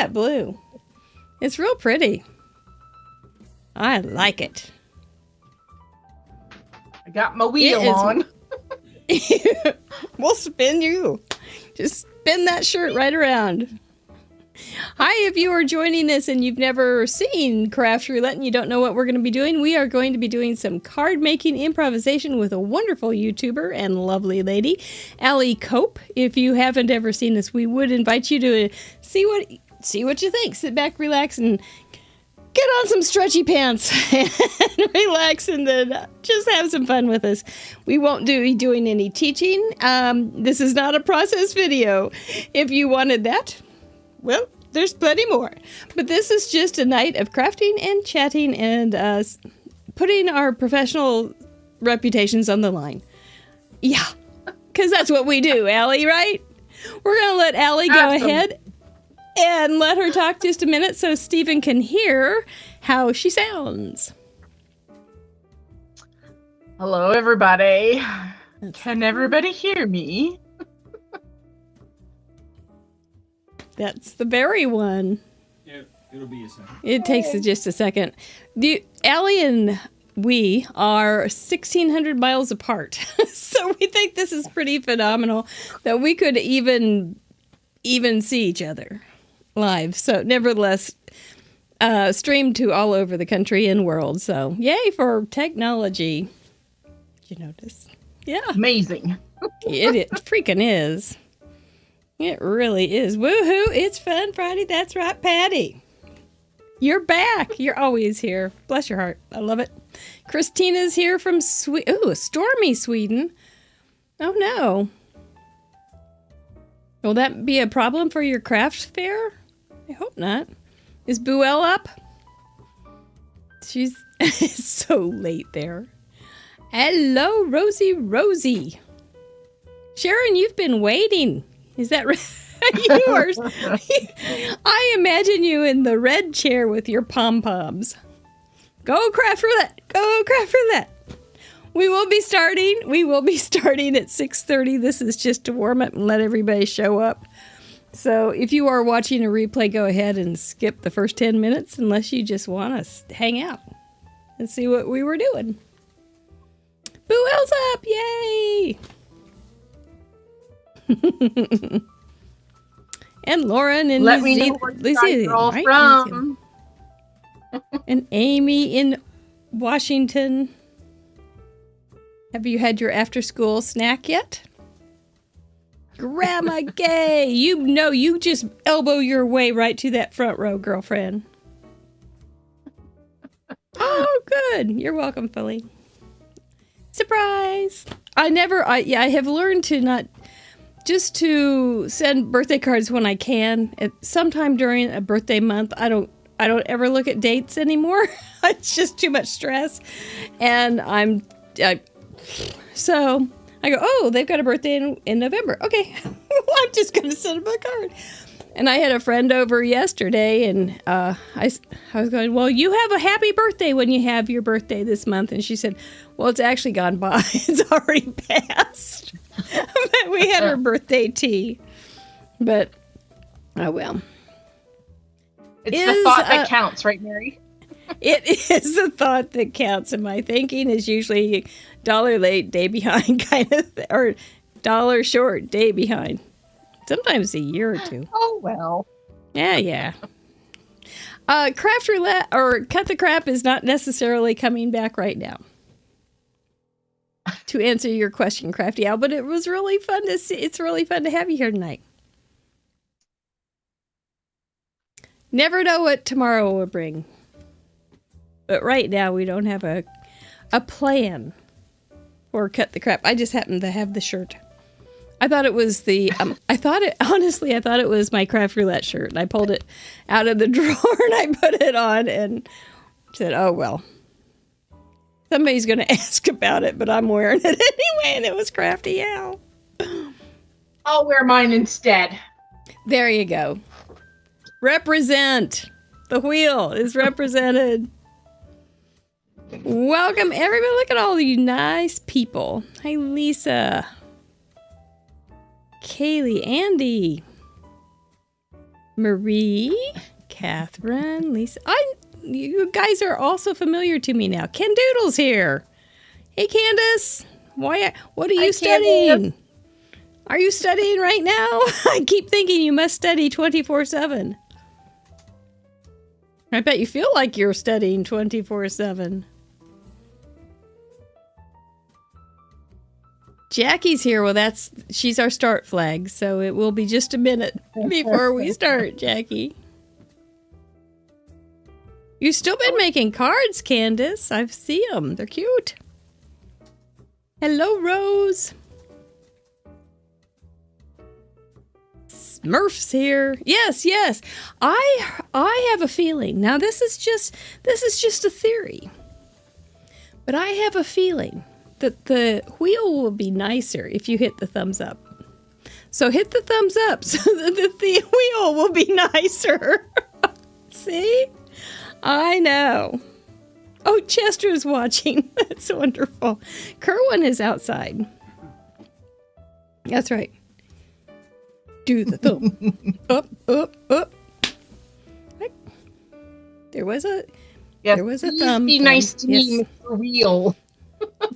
that blue. It's real pretty. I like it. I got my wheel on. We'll spin you. Just spin that shirt right around. Hi, if you are joining us and you've never seen Craft Roulette and you don't know what we're going to be doing, we are going to be doing some card-making improvisation with a wonderful YouTuber and lovely lady, Allison Cope. If you haven't ever seen this, we would invite you to see what you think. Sit back, relax, and get on some stretchy pants and relax, and then just have some fun with us. We won't be doing any teaching. This is not a process video. If you wanted that, well, there's plenty more. But this is just a night of crafting and chatting and putting our professional reputations on the line. Yeah, because that's what we do, Allie, right? We're going to let Allie go ahead and let her talk just a minute so Stephen can hear how she sounds. Hello, everybody. Can everybody hear me? That's the berry one. Yeah, it'll be a second. It takes just a second. Allie and we are 1,600 miles apart. So we think this is pretty phenomenal that we could even see each other live. So nevertheless, streamed to all over the country and world. So yay for technology. Did you notice? Yeah. Amazing. It freaking is. It really is. Woohoo! It's Fun Friday. That's right, Patty. You're back. You're always here. Bless your heart. I love it. Christina's here from stormy Sweden. Oh no. Will that be a problem for your craft fair? I hope not. Is Buell up? She's so late there. Hello, Rosie. Sharon, you've been waiting. Is that right? I imagine you in the red chair with your pom-poms. Go Craft Roulette. Go Craft Roulette. We will be starting at 6:30. This is just to warm up and let everybody show up. So if you are watching a replay, go ahead and skip the first 10 minutes unless you just want to hang out and see what we were doing. Buell's up. Yay. And Lauren and let me know where you're all from. And Amy in Washington. Have you had your after-school snack yet? Grandma Gay, you just elbow your way right to that front row, girlfriend. Oh, good. You're welcome, Philly. Surprise! I have learned to not just to send birthday cards when I can. Sometime during a birthday month, I don't ever look at dates anymore. It's just too much stress, and so I go, oh, they've got a birthday in November. Okay, well, I'm just gonna send them a card. And I had a friend over yesterday, and I was going, well, you have a happy birthday when you have your birthday this month. And she said, well, it's actually gone by. It's already passed. But we had her birthday tea. But, oh well. It's the thought that counts, right, Mary? It is the thought that counts. And my thinking is usually $1 late, day behind kind of thing, or $1 short, day behind. Sometimes a year or two. Oh, well. Yeah. Craft Roulette or Cut the Crap is not necessarily coming back right now. To answer your question, Crafty Al, but it was really fun to see. It's really fun to have you here tonight. Never know what tomorrow will bring. But right now we don't have a plan for Cut the Crap. I just happen to have the shirt. I thought it was I thought it was my Craft Roulette shirt. And I pulled it out of the drawer and I put it on and said, oh, well, somebody's going to ask about it, but I'm wearing it anyway. And it was Crafty Al. I'll wear mine instead. There you go. Represent. The wheel is represented. Welcome, everybody. Look at all you nice people. Hi, Lisa. Kaylee, Andy. Marie, Catherine, Lisa. You guys are also familiar to me now. Ken Doodle's here. Hey, Candace. What are you studying? Candace. Are you studying right now? I keep thinking you must study 24/7. I bet you feel like you're studying 24/7. Jackie's here. Well, she's our start flag, so it will be just a minute before we start, Jackie. You've still been making cards, Candace. I see them. They're cute. Hello, Rose. Smurf's here. Yes, yes. I have a feeling. Now this is just a theory. But I have a feeling that the wheel will be nicer if you hit the thumbs up. So hit the thumbs up so that the wheel will be nicer. See? I know. Oh, Chester's watching. That's wonderful. Kerwin is outside. That's right. Do the thumb. Up, up, up. There was a thumb. Be nice to me for real.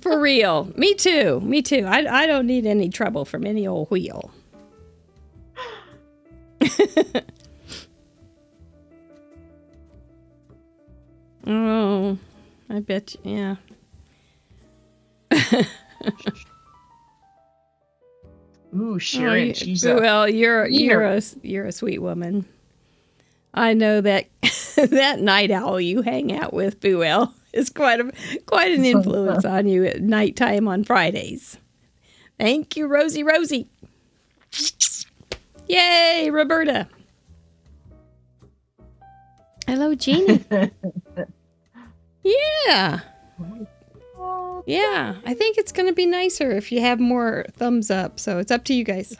For real. Me too. Me too. I don't need any trouble from any old wheel. Oh, I bet you, yeah. Ooh, Sharon, well, you're a sweet woman. I know that that night owl you hang out with, Buell, is quite an influence on you at nighttime on Fridays. Thank you, Rosie. Yay, Roberta. Hello, Jeannie. Yeah. Yeah, I think it's going to be nicer if you have more thumbs up. So it's up to you guys.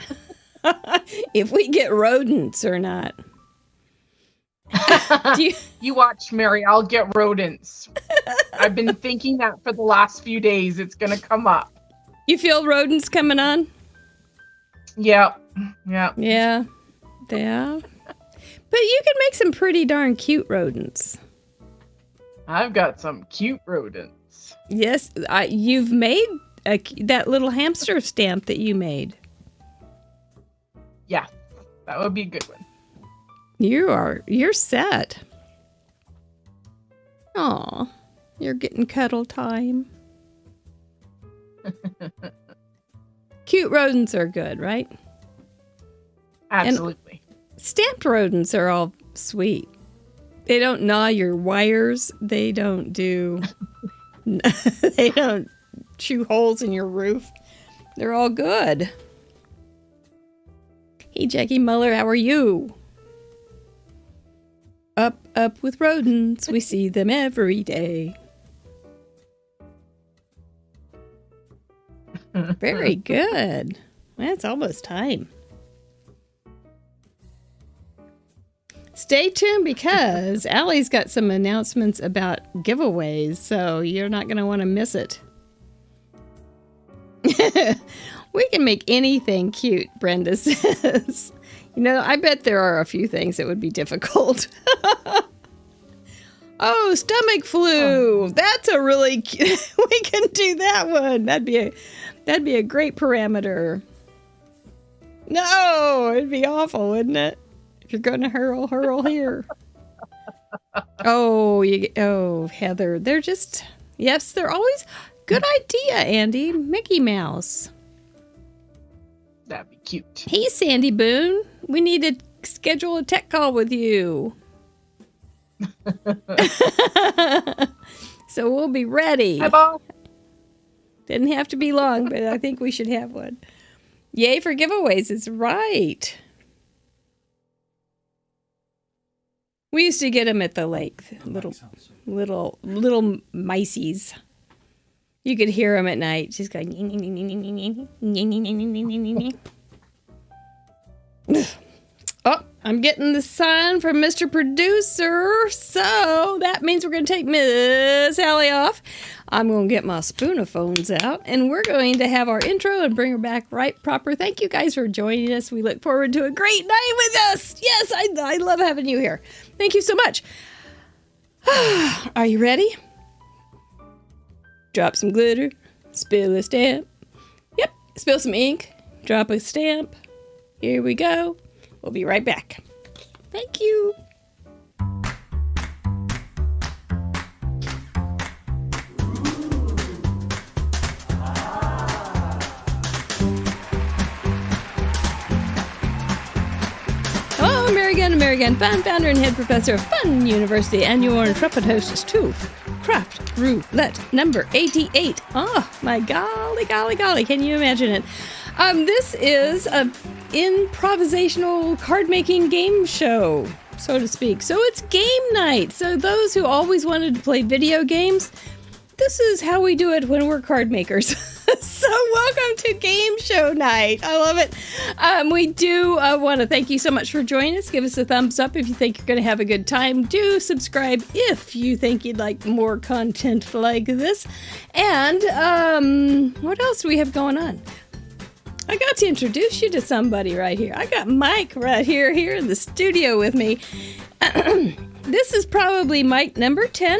If we get rodents or not. You watch, Mary. I'll get rodents. I've been thinking that for the last few days. It's going to come up. You feel rodents coming on? Yeah. Yeah. But you can make some pretty darn cute rodents. I've got some cute rodents. Yes, you've made that little hamster stamp that you made. Yeah, that would be a good one. You're set. Aw, you're getting cuddle time. Cute rodents are good, right? Absolutely. And stamped rodents are all sweet. They don't gnaw your wires. They don't do... They don't chew holes in your roof. They're all good. Hey, Jackie Muller, how are you? Up with rodents. We see them every day. Very good. Well, it's almost time. Stay tuned because Allie's got some announcements about giveaways, so you're not going to want to miss it. We can make anything cute, Brenda says. I bet there are a few things that would be difficult. Oh, stomach flu. That's a really cute. We can do that one. That'd be a great parameter. No, it'd be awful, wouldn't it? If you're going to hurl here. Oh, Heather. They're just, yes, they're always, good idea, Andy. Mickey Mouse. That'd be cute. Hey, Sandy Boone. We need to schedule a tech call with you. So we'll be ready. Hi, Bob. Didn't have to be long, but I think we should have one. Yay for giveaways. It's right. We used to get them at the lake, little miceys. You could hear them at night, just going. Oh, I'm getting the sign from Mr. Producer, so that means we're going to take Miss Allie off. I'm going to get my Spoonaphones out, and we're going to have our intro and bring her back right proper. Thank you guys for joining us. We look forward to a great night with us. Yes, I love having you here. Thank you so much. Are you ready? Drop some glitter, spill a stamp. Yep, spill some ink, drop a stamp. Here we go. We'll be right back. Thank you. Hello, Mary Gunn, Fun Founder and Head Professor of Fun University, and your intrepid hostess too. Craft Roulette number 88. Oh, my golly. Can you imagine it? This is an improvisational card-making game show, so to speak. So it's game night. So those who always wanted to play video games, this is how we do it when we're card makers. So welcome to Game Show Night. I love it. We do want to thank you so much for joining us. Give us a thumbs up if you think you're going to have a good time. Do subscribe if you think you'd like more content like this. And what else do we have going on? I got to introduce you to somebody right here. I got Mike right here in the studio with me. This is probably Mike number 10,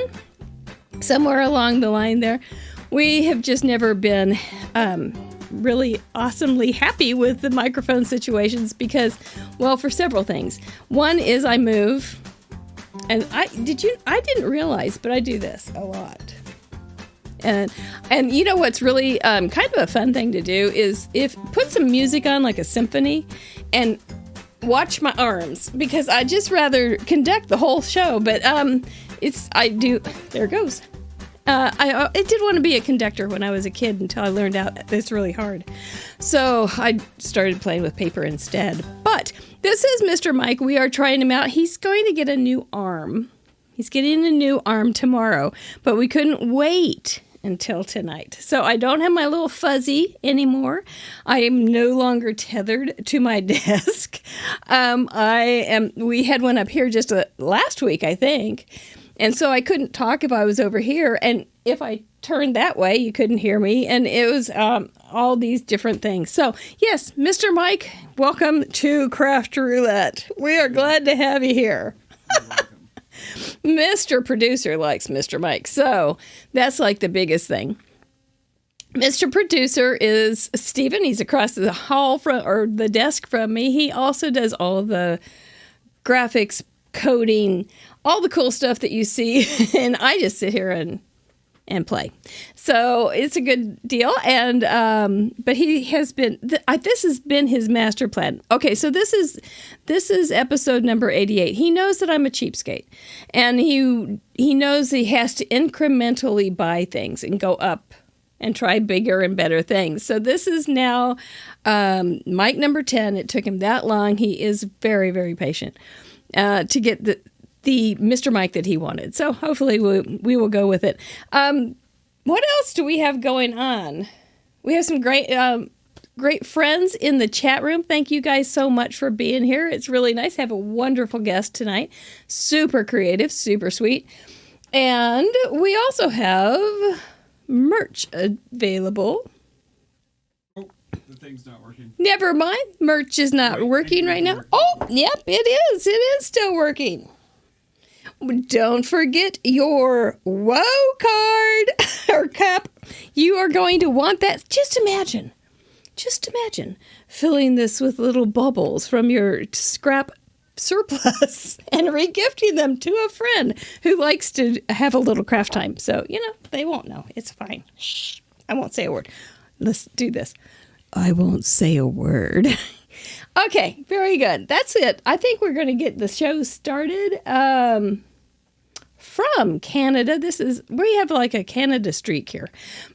somewhere along the line there. We have just never been really awesomely happy with the microphone situations because, well, for several things. One is I move, and I didn't realize, but I do this a lot. And you know what's really kind of a fun thing to do is put some music on like a symphony and watch my arms, because I just rather conduct the whole show. But there it goes. I did want to be a conductor when I was a kid until I learned out it's really hard. So I started playing with paper instead. But this is Mr. Mike. We are trying him out. He's going to get a new arm. He's getting a new arm tomorrow, but we couldn't wait until tonight. So I don't have my little fuzzy anymore. I am no longer tethered to my desk. We had one up here just last week, I think. And so I couldn't talk if I was over here. And if I turned that way, you couldn't hear me. And it was all these different things. So, yes, Mr. Mike, welcome to Craft Roulette. We are glad to have you here. You're welcome. Mr. Producer likes Mr. Mike. So that's like the biggest thing. Mr. Producer is Stephen. He's across the hall or the desk from me. He also does all of the graphics, coding, all the cool stuff that you see, and I just sit here and play. So it's a good deal. And but he has been. This has been his master plan. Okay, so this is episode number 88. He knows that I'm a cheapskate, and he knows he has to incrementally buy things and go up and try bigger and better things. So this is now Mike number 10. It took him that long. He is very, very patient to get the Mr. Mike that he wanted. So hopefully we will go with it. What else do we have going on? We have some great friends in the chat room. Thank you guys so much for being here. It's really nice. Have a wonderful guest tonight. Super creative, super sweet. And we also have merch available. Oh, the thing's not working. Never mind. Merch is not working right now. Oh, yep, it is. It is still working. Don't forget your WOW card or cup. You are going to want that. Just imagine filling this with little bubbles from your scrap surplus and regifting them to a friend who likes to have a little craft time. So, they won't know. It's fine. Shh. I won't say a word. Let's do this. I won't say a word. Okay, very good. That's it. I think we're going to get the show started. From Canada, we have like a Canada streak here.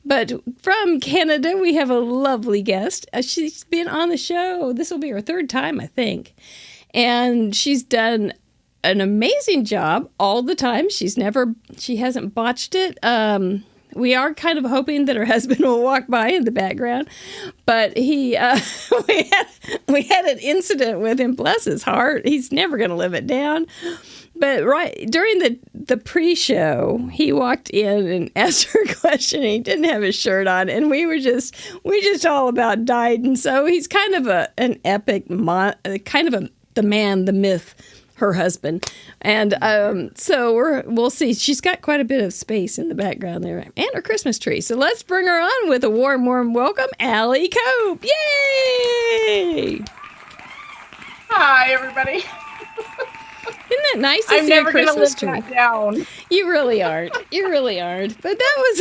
But from Canada, we have a lovely guest. She's been on the show. This will be her third time, I think. And she's done an amazing job all the time. She hasn't botched it. We are kind of hoping that her husband will walk by in the background, but we had an incident with him. Bless his heart, he's never going to live it down. But right during the pre-show, he walked in and asked her a question. He didn't have his shirt on, and we just all about died. And so he's kind of an epic, the man, the myth, her husband. And so we'll see. She's got quite a bit of space in the background there, and her Christmas tree. So let's bring her on with a warm welcome, Allison Cope. Yay! Hi, everybody. Isn't that nice to I'm see a never going to Christmas live tree? that down. You really aren't. You really aren't. But that was,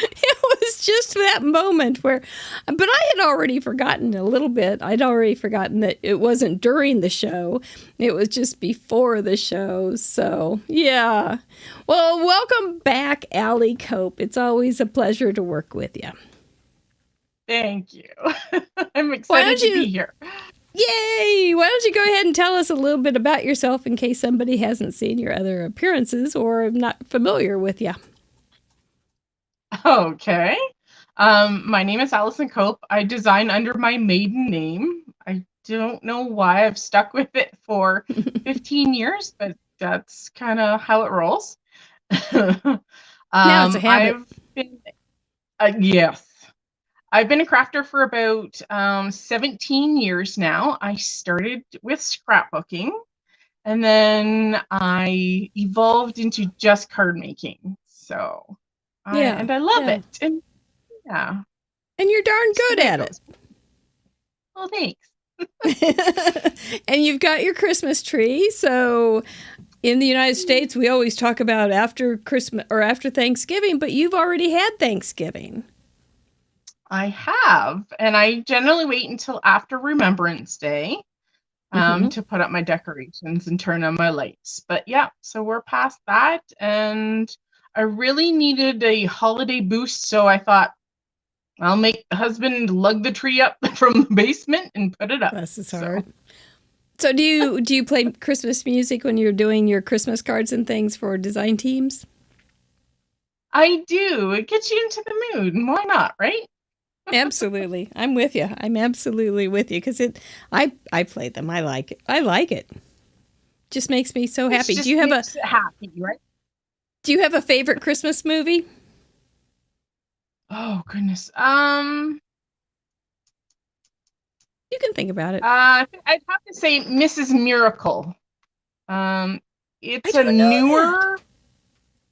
it was just that moment where, but I had already forgotten a little bit. I'd already forgotten that it wasn't during the show. It was just before the show. So, yeah. Well, welcome back, Allison Cope. It's always a pleasure to work with you. Thank you. I'm excited to be here. Yay! Why don't you go ahead and tell us a little bit about yourself in case somebody hasn't seen your other appearances or not familiar with you. Okay. My name is Allison Cope. I design under my maiden name. I don't know why I've stuck with it for 15 years, but that's kind of how it rolls. Now it's a habit. Yes. I've been a crafter for about 17 years now. I started with scrapbooking, and then I evolved into just card making. So, I love it. And yeah. And you're darn good at it. Well, thanks. And you've got your Christmas tree. So in the United States, we always talk about after Christmas or after Thanksgiving, but you've already had Thanksgiving. I have, and I generally wait until after Remembrance Day to put up my decorations and turn on my lights. But yeah, so we're past that, and I really needed a holiday boost, so I thought I'll make the husband lug the tree up from the basement and put it up. Bless his heart. So do you play Christmas music when you're doing your Christmas cards and things for design teams? I do. It gets you into the mood, and why not, right? Absolutely. I'm with you. I'm absolutely with you because I play them. I like it. Just makes me so happy. Do you have right? Do you have a favorite Christmas movie? Oh goodness. You can think about it. I'd have to say Mrs. Miracle. It's a newer.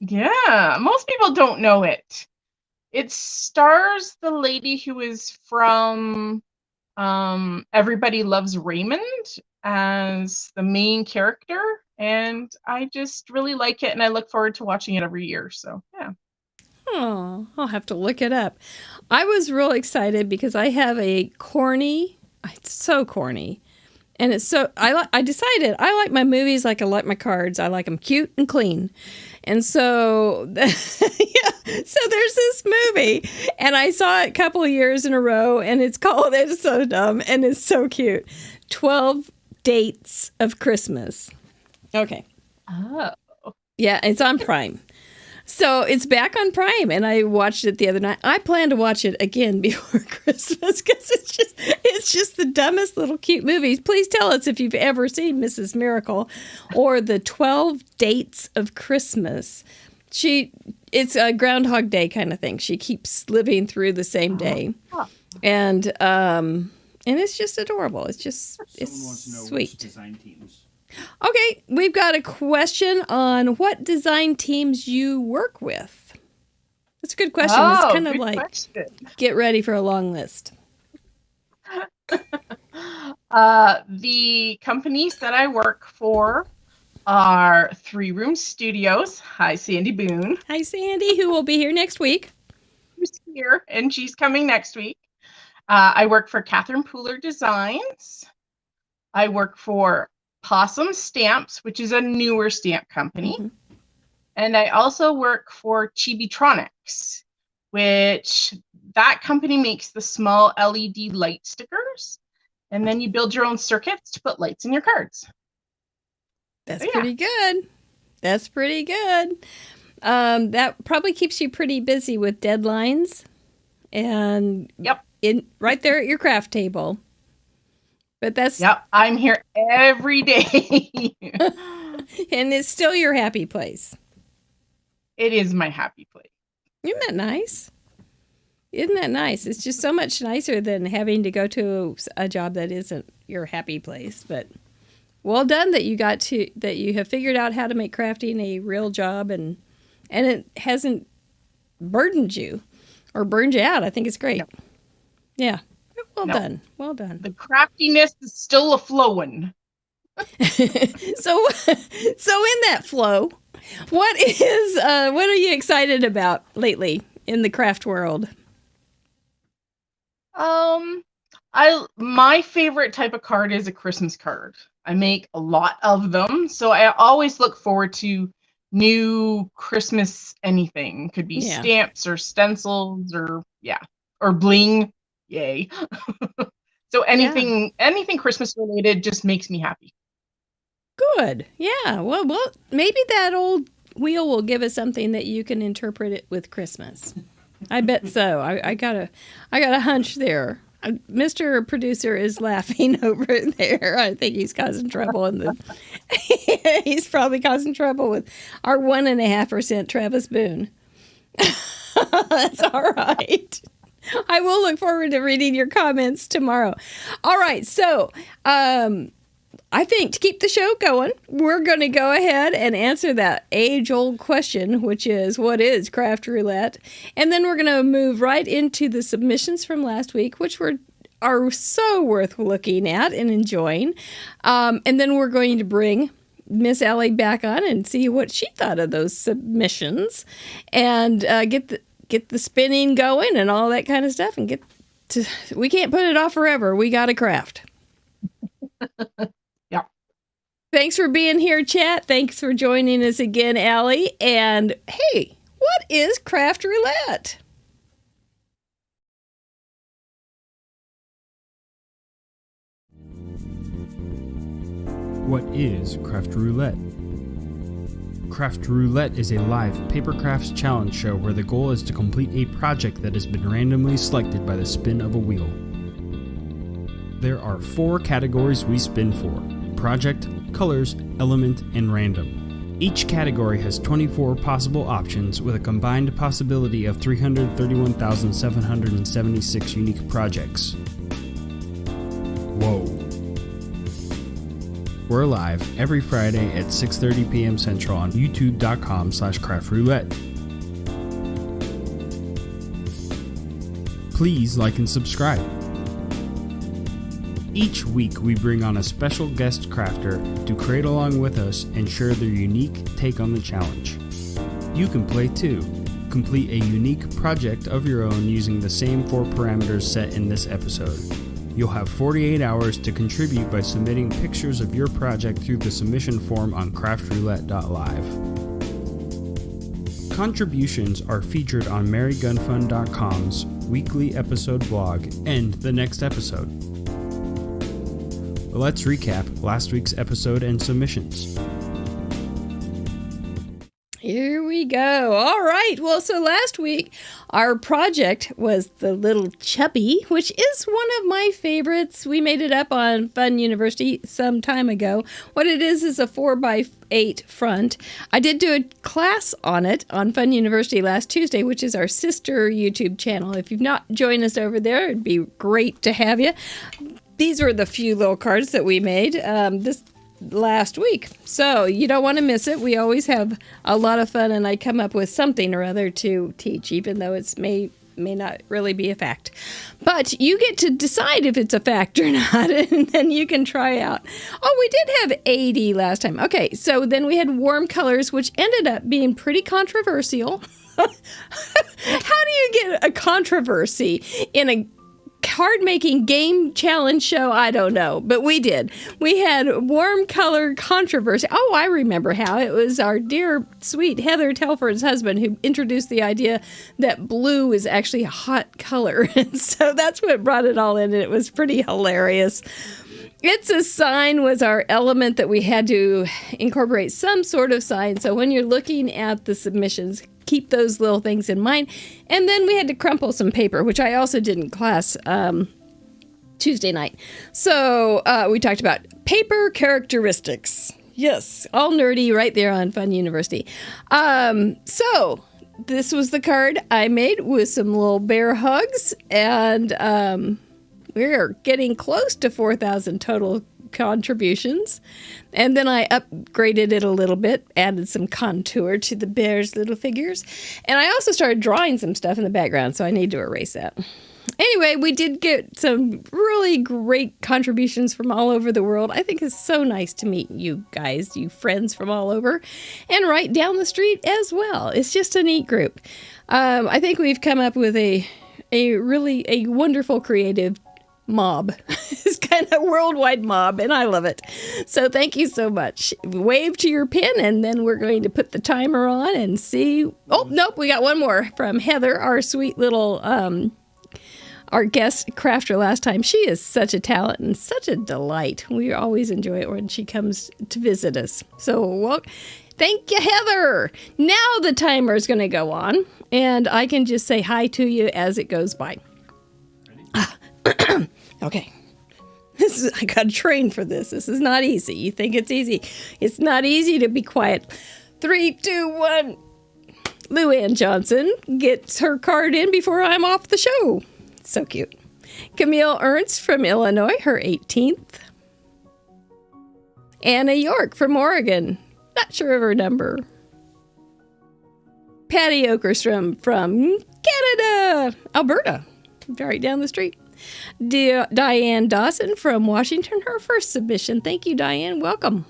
Yeah, most people don't know it. It stars the lady who is from Everybody Loves Raymond as the main character, and I just really like it, and I look forward to watching it every year. So yeah. Oh, I'll have to look it up. I was real excited because I have a corny. It's so corny. And it's so, I decided I like my movies like I like my cards. I like them cute and clean. And so, yeah, so there's this movie, and I saw it a couple of years in a row, and it's so dumb, and it's so cute. 12 Dates of Christmas. Okay. Oh. Yeah, it's on Prime. So it's back on Prime, and I watched it the other night. I plan to watch it again before Christmas because it's just the dumbest little cute movies. Please tell us if you've ever seen Mrs. Miracle or the 12 Dates of Christmas. It's a Groundhog Day kind of thing. She keeps living through the same day, and it's just adorable. It's just Someone wants to know sweet. which design teams. Okay, we've got a question on what design teams you work with. That's a good question. It's kind of like, question. Get ready for a long list. The companies that I work for are 3 Room Studios. Hi, Sandy Boone. Hi, Sandy, who will be here next week. Who's here, and she's coming next week. I work for Catherine Pooler Designs. I work for Possum Stamps, which is a newer stamp company. Mm-hmm. And I also work for Chibitronics, which that company makes the small LED light stickers. And then you build your own circuits to put lights in your cards. That's pretty good. That's pretty good. That probably keeps you pretty busy with deadlines and Yep. right there at your craft table. But that's Yep. I'm here every day. and it's still your happy place. It is my happy place. Isn't that nice? Isn't that nice? It's just so much nicer than having to go to a job that isn't your happy place. But well done that you have figured out how to make crafting a real job and it hasn't burdened you or burned you out. I think it's great. No. Yeah. Well No. done. Well done. The craftiness is still a flowing. So in that flow, what are you excited about lately in the craft world? My favorite type of card is a Christmas card. I make a lot of them, so I always look forward to new Christmas anything. Could be stamps or stencils or bling. Yay. So anything Christmas related just makes me happy. Good. Yeah. Well, maybe that old wheel will give us something that you can interpret it with Christmas. I bet so. I got a hunch there. Mr. Producer is laughing over there. I think he's causing trouble he's probably causing trouble with our 1.5% Travis Boone. That's all right. I will look forward to reading your comments tomorrow. All right. So, I think to keep the show going, we're going to go ahead and answer that age-old question, which is, what is craft roulette? And then we're going to move right into the submissions from last week, which are so worth looking at and enjoying. And then we're going to bring Miss Allie back on and see what she thought of those submissions and get the spinning going and all that kind of stuff. And we can't put it off forever. We got to craft. Thanks for being here, chat. Thanks for joining us again, Allie. And hey, what is craft roulette? What is craft roulette? Craft Roulette is a live paper crafts challenge show where the goal is to complete a project that has been randomly selected by the spin of a wheel. There are 4 categories we spin for: project, colors, element, and random. Each category has 24 possible options with a combined possibility of 331,776 unique projects. Whoa. We're live every Friday at 6:30 p.m. Central on youtube.com/craftroulette. Please like and subscribe. Each week we bring on a special guest crafter to create along with us and share their unique take on the challenge. You can play too. Complete a unique project of your own using the same 4 parameters set in this episode. You'll have 48 hours to contribute by submitting pictures of your project through the submission form on craftroulette.live. Contributions are featured on marygunfund.com's weekly episode blog and the next episode. Let's recap last week's episode and submissions. Here we go. All right. Well, so last week, our project was the little chubby, which is one of my favorites. We made it up on Fun University some time ago. What it is a 4x8 front. I did do a class on it on Fun University last Tuesday, which is our sister YouTube channel. If you've not joined us over there, it'd be great to have you. These were the few little cards that we made this last week. So you don't want to miss it. We always have a lot of fun, and I come up with something or other to teach, even though it may not really be a fact. But you get to decide if it's a fact or not, and then you can try out. Oh, we did have 80 last time. Okay, so then we had warm colors, which ended up being pretty controversial. How do you get a controversy in a card making game challenge show? I don't know, but we did. We had warm color controversy. Oh, I remember how. It was our dear sweet Heather Telford's husband who introduced the idea that blue is actually a hot color. And so that's what brought it all in, and it was pretty hilarious. It's a sign was our element that we had to incorporate some sort of sign. So when you're looking at the submissions, keep those little things in mind. And then we had to crumple some paper, which I also did in class Tuesday night. So we talked about paper characteristics. Yes, all nerdy right there on Fun University. So this was the card I made with some little bear hugs, and we're getting close to 4,000 total contributions. And then I upgraded it a little bit, added some contour to the bear's little figures. And I also started drawing some stuff in the background, so I need to erase that. Anyway, we did get some really great contributions from all over the world. I think it's so nice to meet you guys, you friends from all over, and right down the street as well. It's just a neat group. I think we've come up with a really wonderful creative mob. It's kind of a worldwide mob, and I love it. So thank you so much. Wave to your pin, and then we're going to put the timer on and see. Oh, nope, we got one more from Heather, our sweet little our guest crafter last time. She is such a talent and such a delight. We always enjoy it when she comes to visit us. So, well, thank you, Heather. Now the timer is going to go on, and I can just say hi to you as it goes by. Okay. I got to train for this. This is not easy. You think it's easy. It's not easy to be quiet. 3, 2, 1. Lou Ann Johnson gets her card in before I'm off the show. So cute. Camille Ernst from Illinois, her 18th. Anna York from Oregon. Not sure of her number. Patty Okerstrom from Canada, Alberta, right down the street. Diane Dawson from Washington, her first submission. Thank you, Diane. Welcome.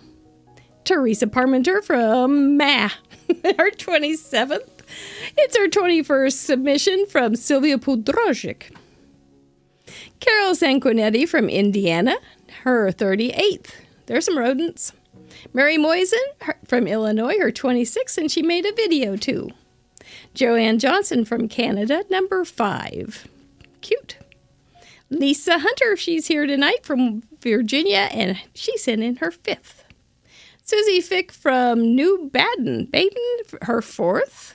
Teresa Parmenter from her 27th. It's her 21st submission from Sylvia Pudrojic. Carol Sanquinetti from Indiana, her 38th. There's some rodents. Mary Moisen from Illinois, her 26th, and she made a video too. Joanne Johnson from Canada, number 5. Cute. Lisa Hunter, she's here tonight from Virginia, and she sent in her 5th. Susie Fick from New Baden, her 4th.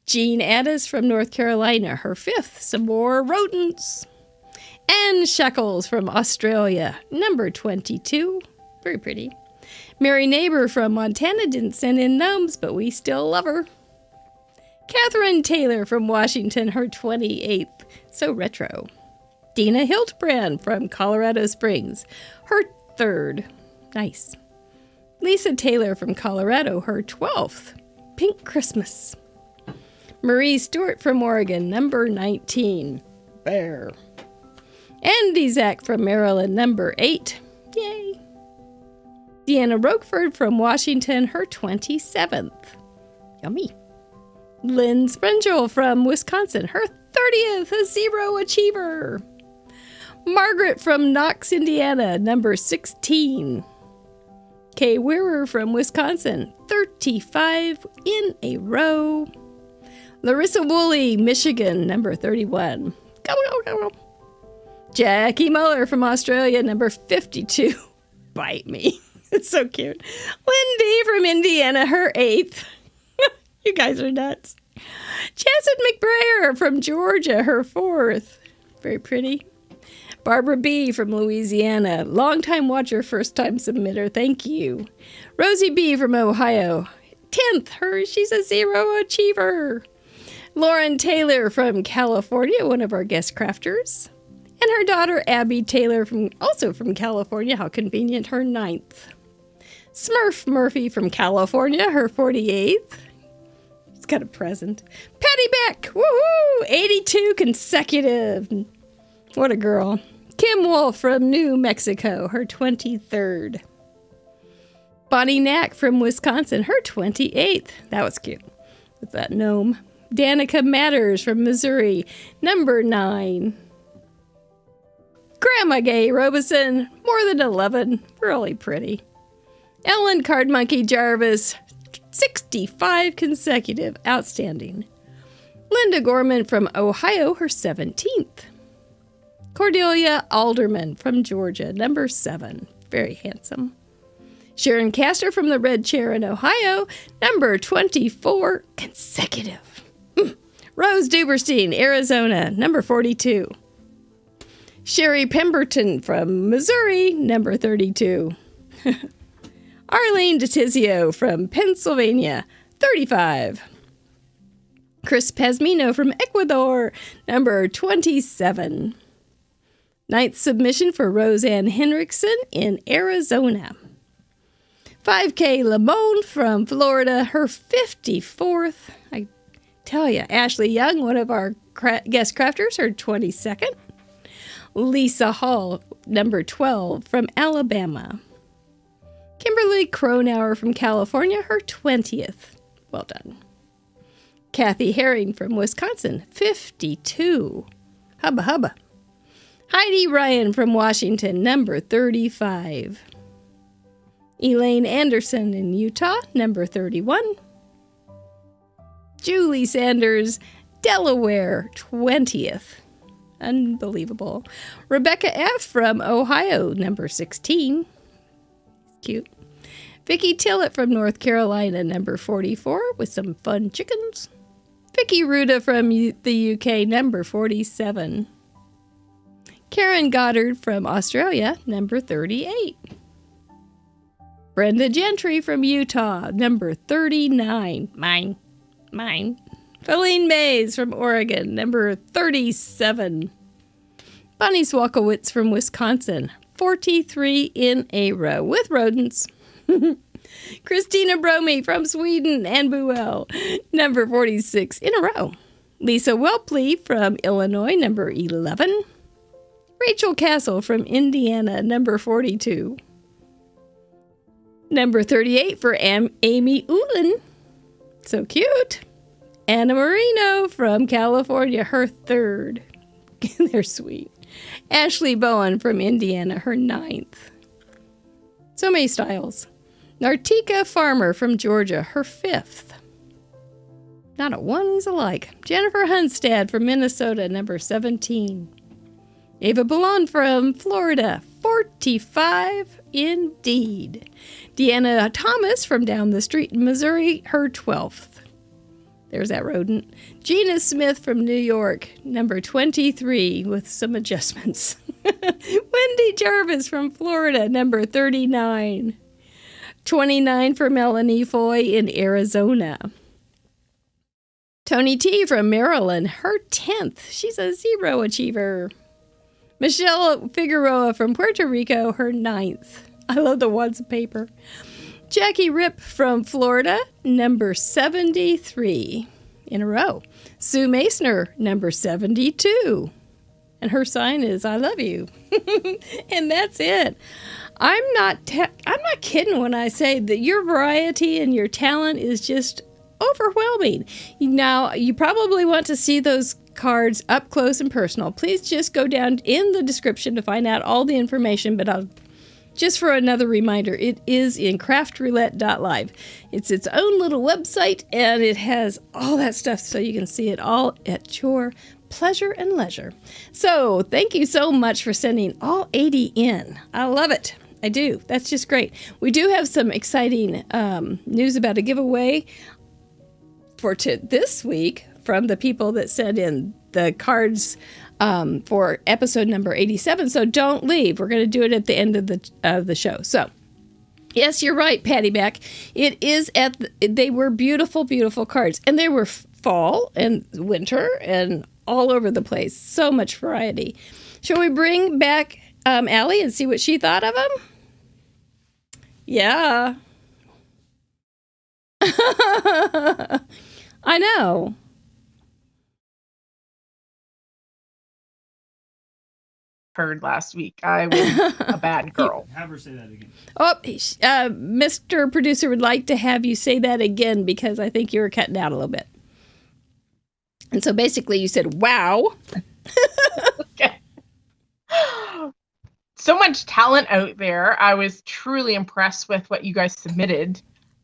Jean Addis from North Carolina, her 5th. Some more rodents. Anne Shekels from Australia, number 22. Very pretty. Mary Neighbor from Montana didn't send in gnomes, but we still love her. Catherine Taylor from Washington, her 28th. So retro. Dina Hiltbrand from Colorado Springs, her 3rd. Nice. Lisa Taylor from Colorado, her 12th. Pink Christmas. Marie Stewart from Oregon, number 19. Bear. Andy Zach from Maryland, number 8. Yay. Deanna Roqueford from Washington, her 27th. Yummy. Lynn Sprengel from Wisconsin, her 30th, a 0 achiever. Margaret from Knox, Indiana, number 16. Kay Wearer from Wisconsin, 35 in a row. Larissa Woolley, Michigan, number 31. Go, go, go, go. Jackie Muller from Australia, number 52. Bite me. It's so cute. Lindy from Indiana, her 8th. You guys are nuts. Chassid McBrayer from Georgia, her 4th. Very pretty. Barbara B. from Louisiana, longtime watcher, first-time submitter. Thank you. Rosie B. from Ohio, 10th. She's a 0 achiever. Lauren Taylor from California, one of our guest crafters. And her daughter, Abby Taylor, also from California. How convenient, her 9th. Smurf Murphy from California, her 48th. She's got a present. Patty Beck, woohoo! 82 consecutive. What a girl. Kim Wolf from New Mexico, her 23rd. Bonnie Knack from Wisconsin, her 28th. That was cute with that gnome. Danica Matters from Missouri, number 9. Grandma Gay Robeson, more than 11. Really pretty. Ellen Card Monkey Jarvis, 65 consecutive. Outstanding. Linda Gorman from Ohio, her 17th. Cordelia Alderman from Georgia, number 7. Very handsome. Sharon Castor from the Red Chair in Ohio, number 24, consecutive. Rose Duberstein, Arizona, number 42. Sherry Pemberton from Missouri, number 32. Arlene DeTizio from Pennsylvania, 35. Chris Pesmino from Ecuador, number 27. Ninth submission for Roseanne Henriksen in Arizona. 5K Lamone from Florida, her 54th. I tell you, Ashley Young, one of our guest crafters, her 22nd. Lisa Hall, number 12, from Alabama. Kimberly Cronauer from California, her 20th. Well done. Kathy Herring from Wisconsin, 52. Hubba hubba. Heidi Ryan from Washington, number 35. Elaine Anderson in Utah, number 31. Julie Sanders, Delaware, 20th. Unbelievable. Rebecca F. from Ohio, number 16. Cute. Vicki Tillett from North Carolina, number 44, with some fun chickens. Vicki Ruda from the UK, number 47. Karen Goddard from Australia, number 38. Brenda Gentry from Utah, number 39. Mine. Feline Mays from Oregon, number 37. Bonnie Swalkowitz from Wisconsin, 43 in a row with rodents. Christina Bromy from Sweden and Buell, number 46 in a row. Lisa Welpley from Illinois, number 11. Rachel Castle from Indiana, number 42. Number 38 for Amy Ulen. So cute. Anna Marino from California, her 3rd. They're sweet. Ashley Bowen from Indiana, her 9th. So many styles. Nartika Farmer from Georgia, her 5th. Not a one is alike. Jennifer Hunstad from Minnesota, number 17. Ava Ballon from Florida, 45 indeed. Deanna Thomas from down the street in Missouri, her 12th. There's that rodent. Gina Smith from New York, number 23, with some adjustments. Wendy Jarvis from Florida, number 39. 29 for Melanie Foy in Arizona. Tony T from Maryland, her 10th. She's a 0 achiever. Michelle Figueroa from Puerto Rico, her 9th. I love the wads of paper. Jackie Rip from Florida, number 73 in a row. Sue Masner, number 72. And her sign is I love you. And that's it. I'm not kidding when I say that your variety and your talent is just overwhelming. Now, you probably want to see those cards up close and personal. Please just go down in the description to find out all the information, but just for another reminder, it is in craftroulette.live. It's its own little website, and it has all that stuff so you can see it all at your pleasure and leisure. So thank you so much for sending all 80 in. I love it. I do. That's just great. We do have some exciting news about a giveaway for this week from the people that sent in the cards for episode number 87. So don't leave. We're going to do it at the end of the show. So yes, you're right, Patty Back. It is they were beautiful, beautiful cards, and they were fall and winter and all over the place. So much variety. Shall we bring back Allie and see what she thought of them? Yeah. I know. Heard last week. I was a bad girl. Have her say that again. Oh, Mr. Producer would like to have you say that again because I think you were cutting out a little bit. And so basically you said, wow. Okay. So much talent out there. I was truly impressed with what you guys submitted.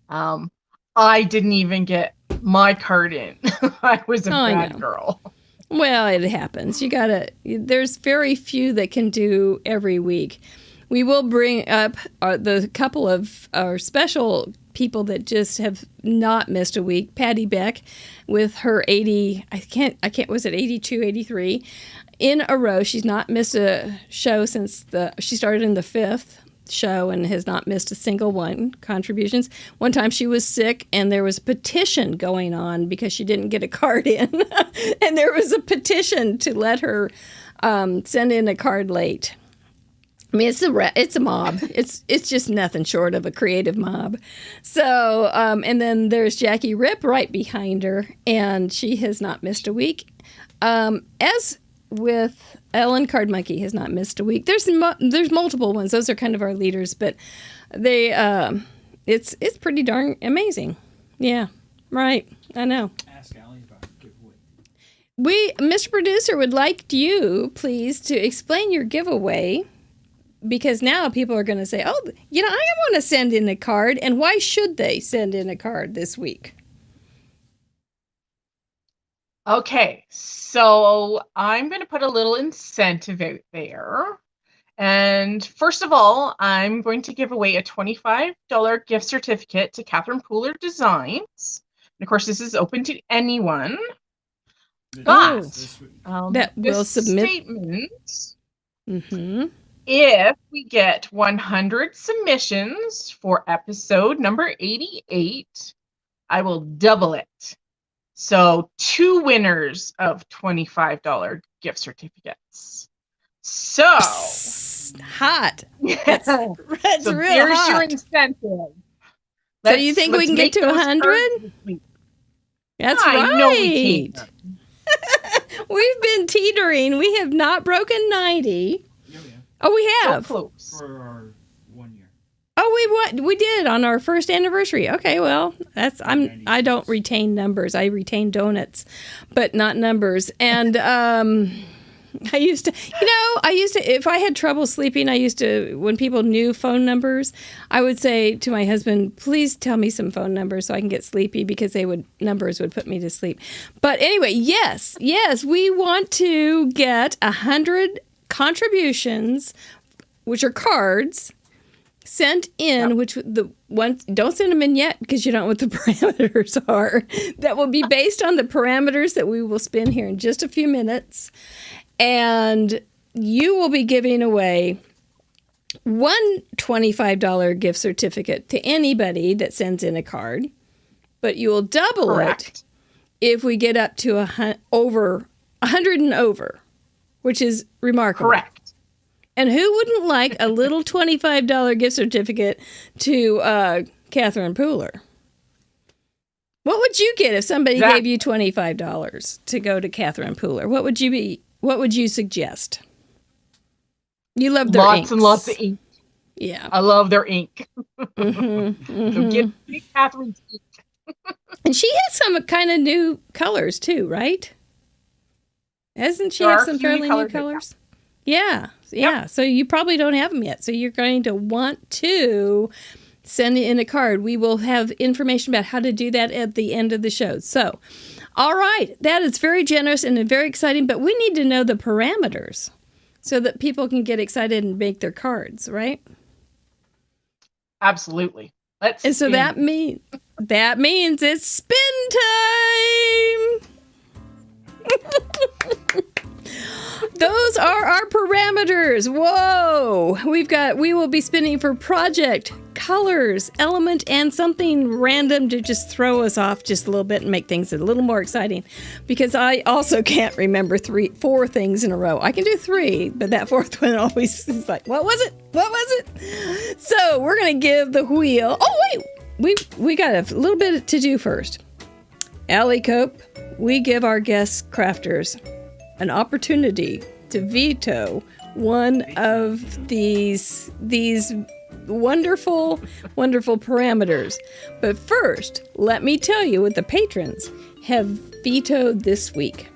I didn't even get my card in. I was a bad girl. Well, it happens. There's very few that can do every week. We will bring up the couple of our special people that just have not missed a week. Patty Beck with her 80, was it 82, 83 in a row. She's not missed a show since she started in the 5th show and has not missed a single one. Contributions. One time she was sick and there was a petition going on because she didn't get a card in. And there was a petition to let her send in a card late. I mean, it's a mob. It's just nothing short of a creative mob. So, and then there's Jackie Rip right behind her, and she has not missed a week. As with Ellen Card Monkey has not missed a week. There's multiple ones. Those are kind of our leaders, but they it's pretty darn amazing. Yeah, right. I know. Ask Allie about giveaway. Mr. Producer, would like you please to explain your giveaway. Because now people are going to say, oh, I want to send in a card. And why should they send in a card this week? Okay, so I'm going to put a little incentive out there. And first of all, I'm going to give away a $25 gift certificate to Catherine Pooler Designs. And of course, this is open to anyone. But that will submit. Statement. Mm-hmm. If we get 100 submissions for episode number 88, I will double it. So 2 winners of $25 gift certificates. So hot. That's so real here's hot. your incentive. So you think we can get to 100? That's right. I know we can. We've been teetering. We have not broken 90. Oh, we have. So close. For our 1 year. Oh, we did on our first anniversary. Okay, well, I don't retain numbers. I retain donuts, but not numbers. And I used to, if I had trouble sleeping, when people knew phone numbers, I would say to my husband, please tell me some phone numbers so I can get sleepy, because numbers would put me to sleep. But anyway, yes, we want to get 100 contributions, which are cards, sent in. Yep. Which don't send them in yet, because you don't know what the parameters are. That will be based on the parameters that we will spin here in just a few minutes. And you will be giving away one $25 gift certificate to anybody that sends in a card, but you will double it if we get up to 100 and over, which is remarkable. Correct. And who wouldn't like a little $25 gift certificate to Catherine Pooler? What would you get if somebody gave you $25 to go to Catherine Pooler? What would you suggest? You love their lots and lots of ink. Yeah, I love their ink. Mm-hmm. So get Catherine's ink. And she has some kind of new colors too, right? Hasn't she had some fairly new colors? Yeah. Yep. So you probably don't have them yet. So you're going to want to send in a card. We will have information about how to do that at the end of the show. So, all right. That is very generous and very exciting, but we need to know the parameters so that people can get excited and make their cards, right? Absolutely. And so that means it's spin time. Those are our parameters. Whoa. We will be spinning for project, colors, element, and something random to just throw us off just a little bit and make things a little more exciting. Because I also can't remember 4 things in a row. I can do 3, but that 4th one always is like, what was it? So we're going to give the wheel. Oh, wait. We got a little bit to do first. Allison Cope, we give our guest crafters an opportunity to veto one of these wonderful, wonderful parameters. But first, let me tell you what the patrons have vetoed this week.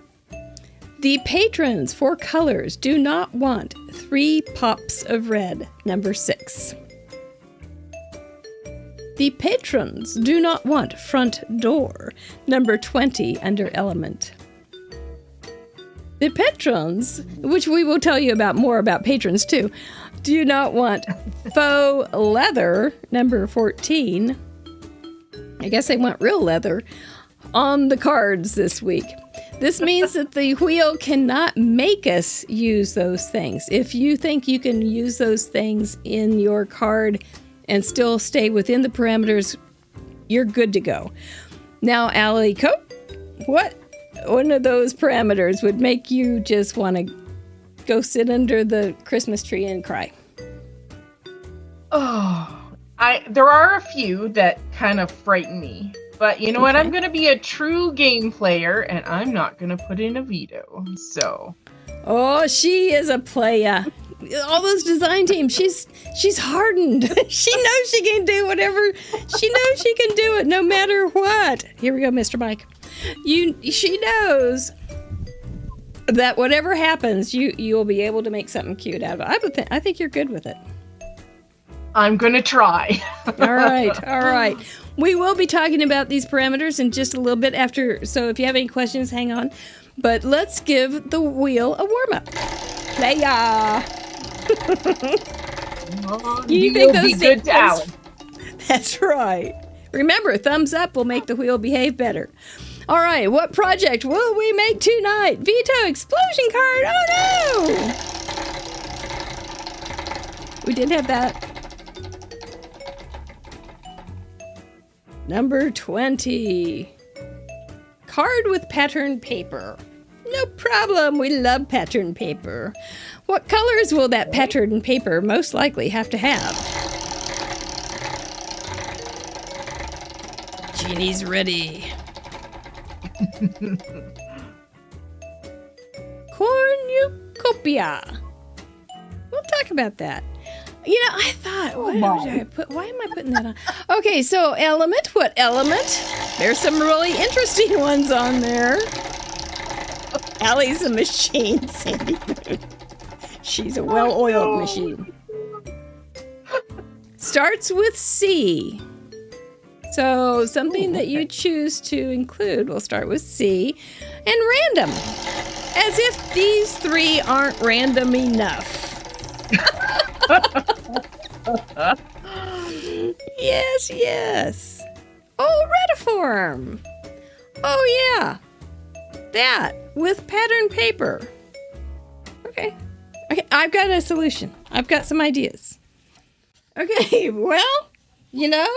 The patrons for colors do not want 3 pops of red, number 6. The patrons do not want front door, number 20 under element. The patrons, which we will tell you about more about patrons too, do not want faux leather, number 14. I guess they want real leather on the cards this week. This means that the wheel cannot make us use those things. If you think you can use those things in your card and still stay within the parameters, you're good to go. Now, Allison Cope, what one of those parameters would make you just want to go sit under the Christmas tree and cry? Oh, there are a few that kind of frighten me. But you know what? I'm going to be a true game player, and I'm not going to put in a veto. So. Oh, she is a player. All those design teams, she's hardened. She knows she can do whatever. She knows she can do it no matter what. Here we go, Mr. Mike. She knows that whatever happens, you'll be able to make something cute out of it. I think you're good with it. I'm going to try. All right. We will be talking about these parameters in just a little bit after, so if you have any questions, hang on. But let's give the wheel a warm-up. Play-ya! You think those be good to Alan. That's right. Remember, thumbs up will make the wheel behave better. All right, what project will we make tonight? Veto explosion card! Oh no! We did have that. Number 20. Card with patterned paper. No problem, we love patterned paper. What colors will that patterned paper most likely have to have? Jeannie's ready. Cornucopia. We'll talk about that. You know, I thought, why am I putting that on? Okay, so element, what element? There's some really interesting ones on there. Allie's a machine, Sandy. She's a well-oiled machine. Starts with C. So something that you choose to include will start with C. And random. As if these three aren't random enough. Yes. Oh, retiform. Oh, yeah. That with patterned paper. Okay, I've got a solution. I've got some ideas. Okay, well, you know,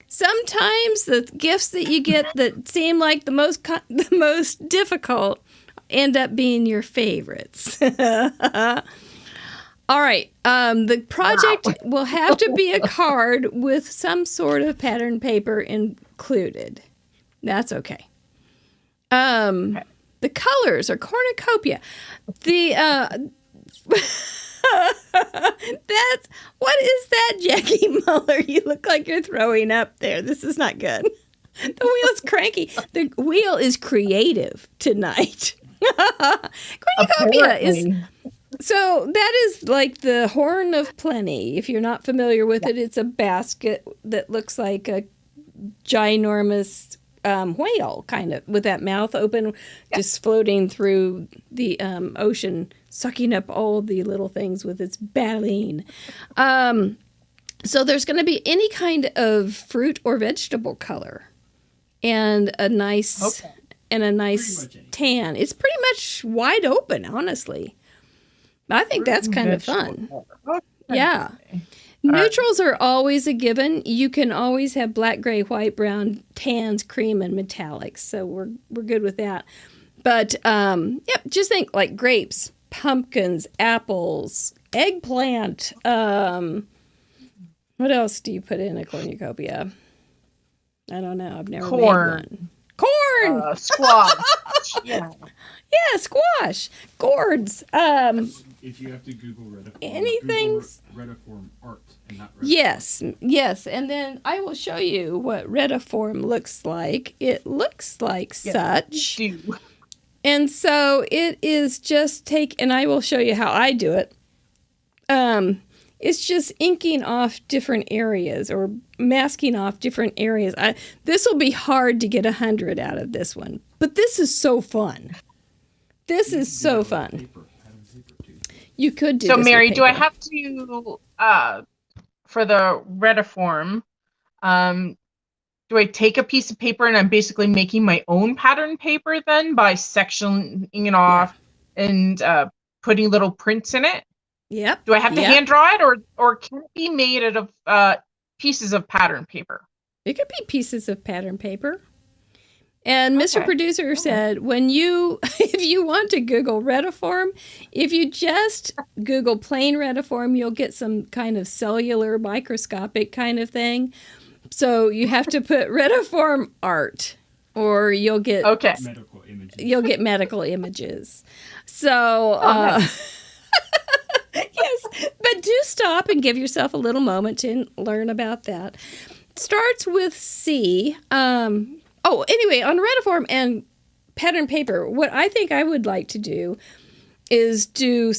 sometimes the gifts that you get that seem like the most difficult end up being your favorites. All right. The project will have to be a card with some sort of patterned paper included. That's okay. The colors are cornucopia. What is that, Jackie Muller? You look like you're throwing up there. This is not good. The wheel's cranky. The wheel is creative tonight. Cornucopia is... So that is like the horn of plenty. If you're not familiar with it, it's a basket that looks like a ginormous whale, kind of, with that mouth open, just floating through the ocean, sucking up all the little things with its baleen. So there's going to be any kind of fruit or vegetable color, and a nice tan. It's pretty much wide open, honestly. I think that's kind of fun. Yeah. Neutrals are always a given. You can always have black, gray, white, brown, tans, cream, and metallics. So we're good with that. But, just think like grapes, pumpkins, apples, eggplant. What else do you put in a cornucopia? I don't know. I've never made one. Corn! Squash. Yeah, squash. Gourds. If you have to Google Retiform, anything. Retiform art and not Retiform. Yes. And then I will show you what Retiform looks like. It looks like such. And so it is just and I will show you how I do it. It's just inking off different areas or masking off different areas. This will be hard to get 100 out of this one, but this is so fun. This is so fun. You could do So, this Mary, with do I paper. have to, for the retiform, do I take a piece of paper and I'm basically making my own pattern paper then by sectioning it off and putting little prints in it? Yep. Do I have to yep. hand draw it, or can it be made out of pieces of pattern paper? It could be pieces of pattern paper. And Mr. Okay. Producer said, if you want to Google retiform, if you just Google plain retiform, you'll get some kind of cellular microscopic kind of thing. So you have to put retiform art, or you'll get medical images. You'll get medical images. So yes, but do stop and give yourself a little moment to learn about that. Starts with C. Anyway, on retiform and pattern paper, what I think I would like to do is do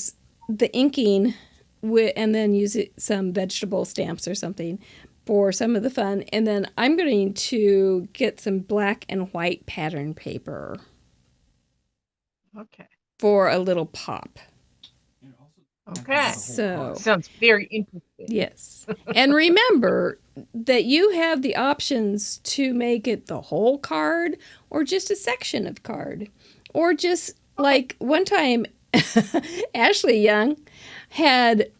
the inking and then use some vegetable stamps or something for some of the fun. And then I'm going to get some black and white pattern paper. Okay. For a little pop. Okay. So sounds very interesting. Yes. And remember that you have the options to make it the whole card or just a section of card. Or just like one time Ashley Young had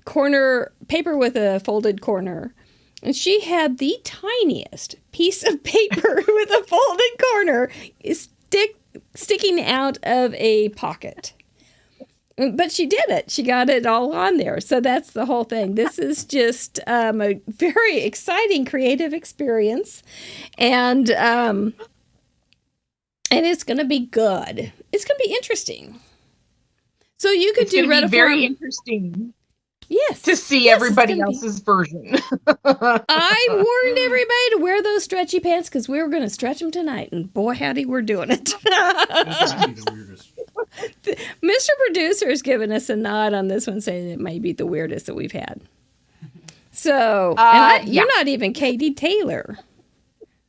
corner paper with a folded corner. And she had the tiniest piece of paper with a folded corner sticking out of a pocket. But she did it. She got it all on there. So that's the whole thing. This is just a very exciting creative experience. And it's going to be good. It's going to be interesting. So you could do retiform. Very interesting. Yes. To see everybody else's version. I warned everybody to wear those stretchy pants because we were going to stretch them tonight. And boy, howdy, we're doing it. This is the weirdest. Mr. Producer has given us a nod on this one, saying it might be the weirdest that we've had. So, you're not even Katie Taylor.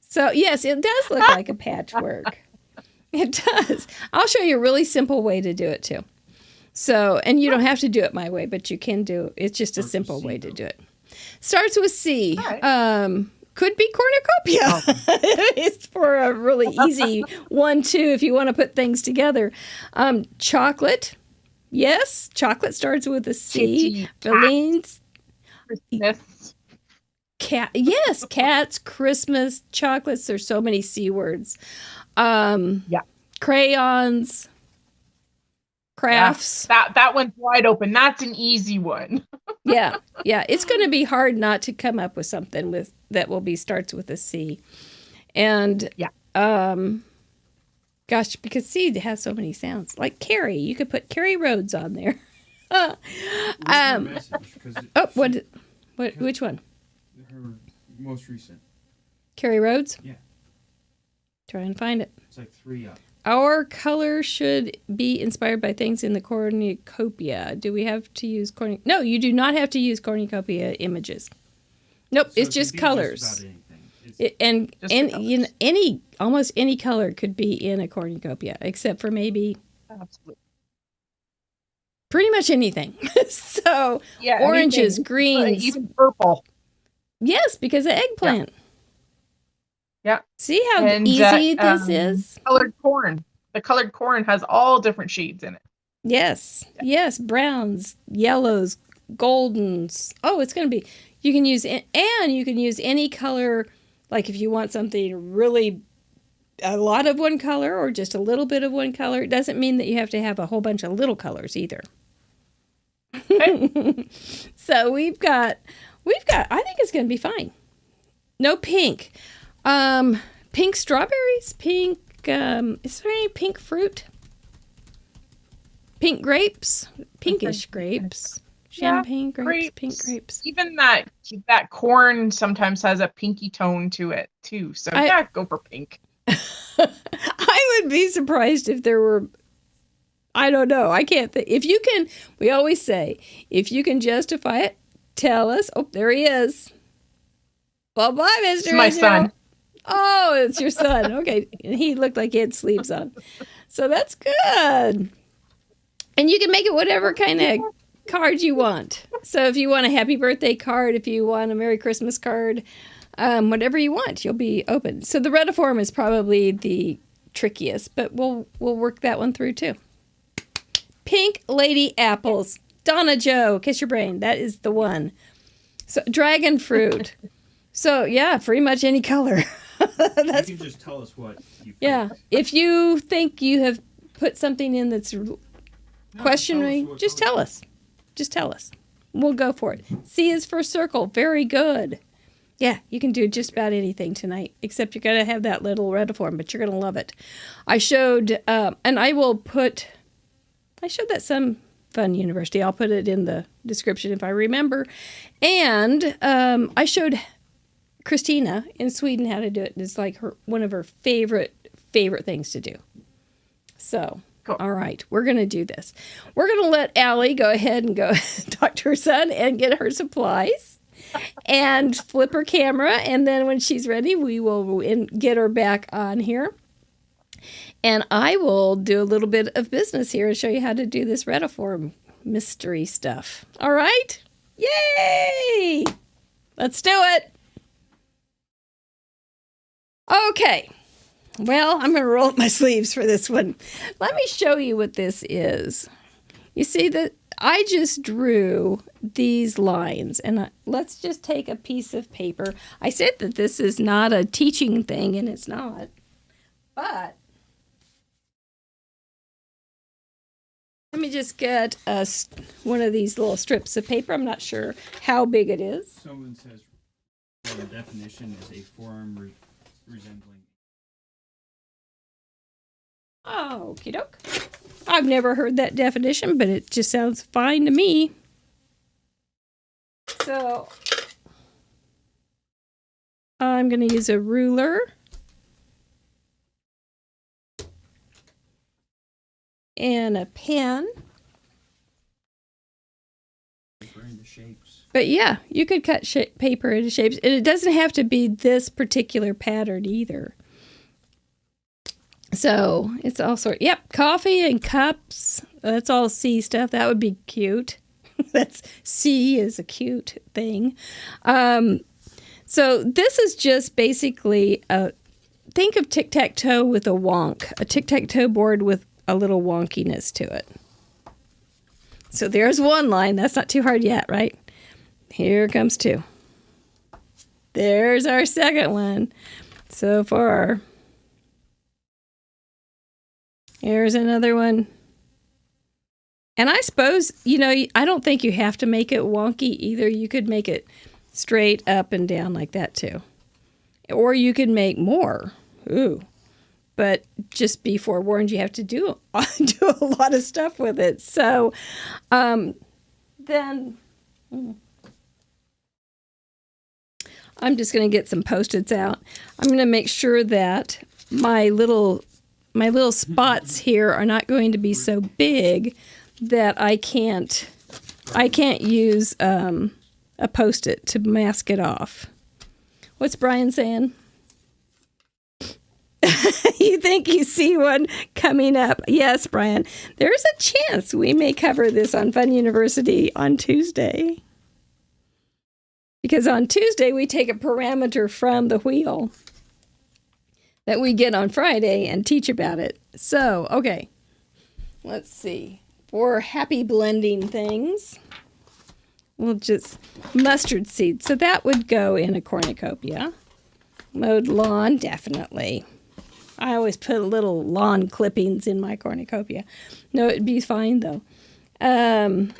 So, yes, it does look like a patchwork. It does. I'll show you a really simple way to do it, too. So, and you don't have to do it my way, but you can do it. It's just a simple way to do it. Starts with C. Right. Could be cornucopia. It's for a really easy 1-2 if you want to put things together. Chocolate. Yes, chocolate starts with a C. Feline's. Christmas. Cat. Yes, cats, Christmas, chocolates. There's so many C words. Crayons. Crafts. That one's wide open. That's an easy one. Yeah. It's going to be hard not to come up with something that will be starts with a C. And gosh, because C has so many sounds. Like Carrie, you could put Carrie Rhodes on there. Which one? Her most recent. Carrie Rhodes? Yeah. Try and find it. It's like 3 up. Our color should be inspired by things in the cornucopia. Do we have to use No, you do not have to use cornucopia images. Nope, so it's just colors. Almost any color could be in a cornucopia, except for maybe pretty much anything. So oranges, greens, even purple. Yes, because of eggplant. Yeah. See how easy this is? Colored corn. The colored corn has all different shades in it. Yes. Yes. Browns, yellows, goldens. Oh, it's going to be, you can use any color. Like if you want something really a lot of one color or just a little bit of one color, it doesn't mean that you have to have a whole bunch of little colors either. Okay. So we've got, I think it's going to be fine. No pink. Pink strawberries, pink, is there any pink fruit? Pink grapes, pinkish grapes, champagne grapes, pink grapes. Even that corn sometimes has a pinky tone to it too. So go for pink. I would be surprised if there were, I don't know. I can't think. If you can, we always say, if you can justify it, tell us. Oh, there he is. Bye-bye, Mr. It's my son. Oh, it's your son. Okay. And he looked like he had sleeves on. So that's good. And you can make it whatever kind of card you want. So if you want a happy birthday card, if you want a Merry Christmas card, whatever you want, you'll be open. So the retiform is probably the trickiest, but we'll work that one through too. Pink Lady Apples. Donna Joe, kiss your brain. That is the one. So dragon fruit. So yeah, pretty much any color. You can just tell us what you picked. Yeah. If you think you have put something in that's questioning, just tell us. Just tell us. We'll go for it. C is for circle. Very good. Yeah, you can do just about anything tonight, except you're going to have that little retiform, but you're going to love it. I showed, and I showed that some fun university. I'll put it in the description if I remember. And I showed Christina in Sweden how to do it. It's like one of her favorite things to do. So, cool. All right, we're going to do this. We're going to let Allie go ahead and go talk to her son and get her supplies and flip her camera. And then when she's ready, we will get her back on here. And I will do a little bit of business here and show you how to do this retiform mystery stuff. All right? Yay! Let's do it. Okay. Well, I'm going to roll up my sleeves for this one. Let me show you what this is. You see that I just drew these lines, and let's just take a piece of paper. I said that this is not a teaching thing, and it's not. But let me just get one of these little strips of paper. I'm not sure how big it is. Someone says the definition is a form resembling. Oh, okie doke. I've never heard that definition, but it just sounds fine to me. So I'm going to use a ruler. And a pen. Paper into shapes. But yeah, you could cut paper into shapes. And it doesn't have to be this particular pattern either. So it's all sort. Yep, coffee and cups. That's all C stuff. That would be cute. That's C is a cute thing. So this is just basically think of tic-tac-toe with a wonk. A tic-tac-toe board with a little wonkiness to it. So there's one line. That's not too hard yet, right? Here comes two. There's our second one. So far. Here's another one. And I suppose, I don't think you have to make it wonky either. You could make it straight up and down like that too. Or you could make more. Ooh. But just be forewarned, you have to do a lot of stuff with it. So then I'm just going to get some Post-its out. I'm going to make sure that my little spots here are not going to be so big that I can't use a Post-it to mask it off. What's Brian saying? You think you see one coming up? Yes, Brian. There's a chance we may cover this on Fun University on Tuesday. Because on Tuesday, we take a parameter from the wheel that we get on Friday and teach about it. So, okay. Let's see. For happy blending things, we'll just mustard seed. So that would go in a cornucopia. Mowed lawn, definitely. I always put little lawn clippings in my cornucopia. No, it'd be fine, though. Barn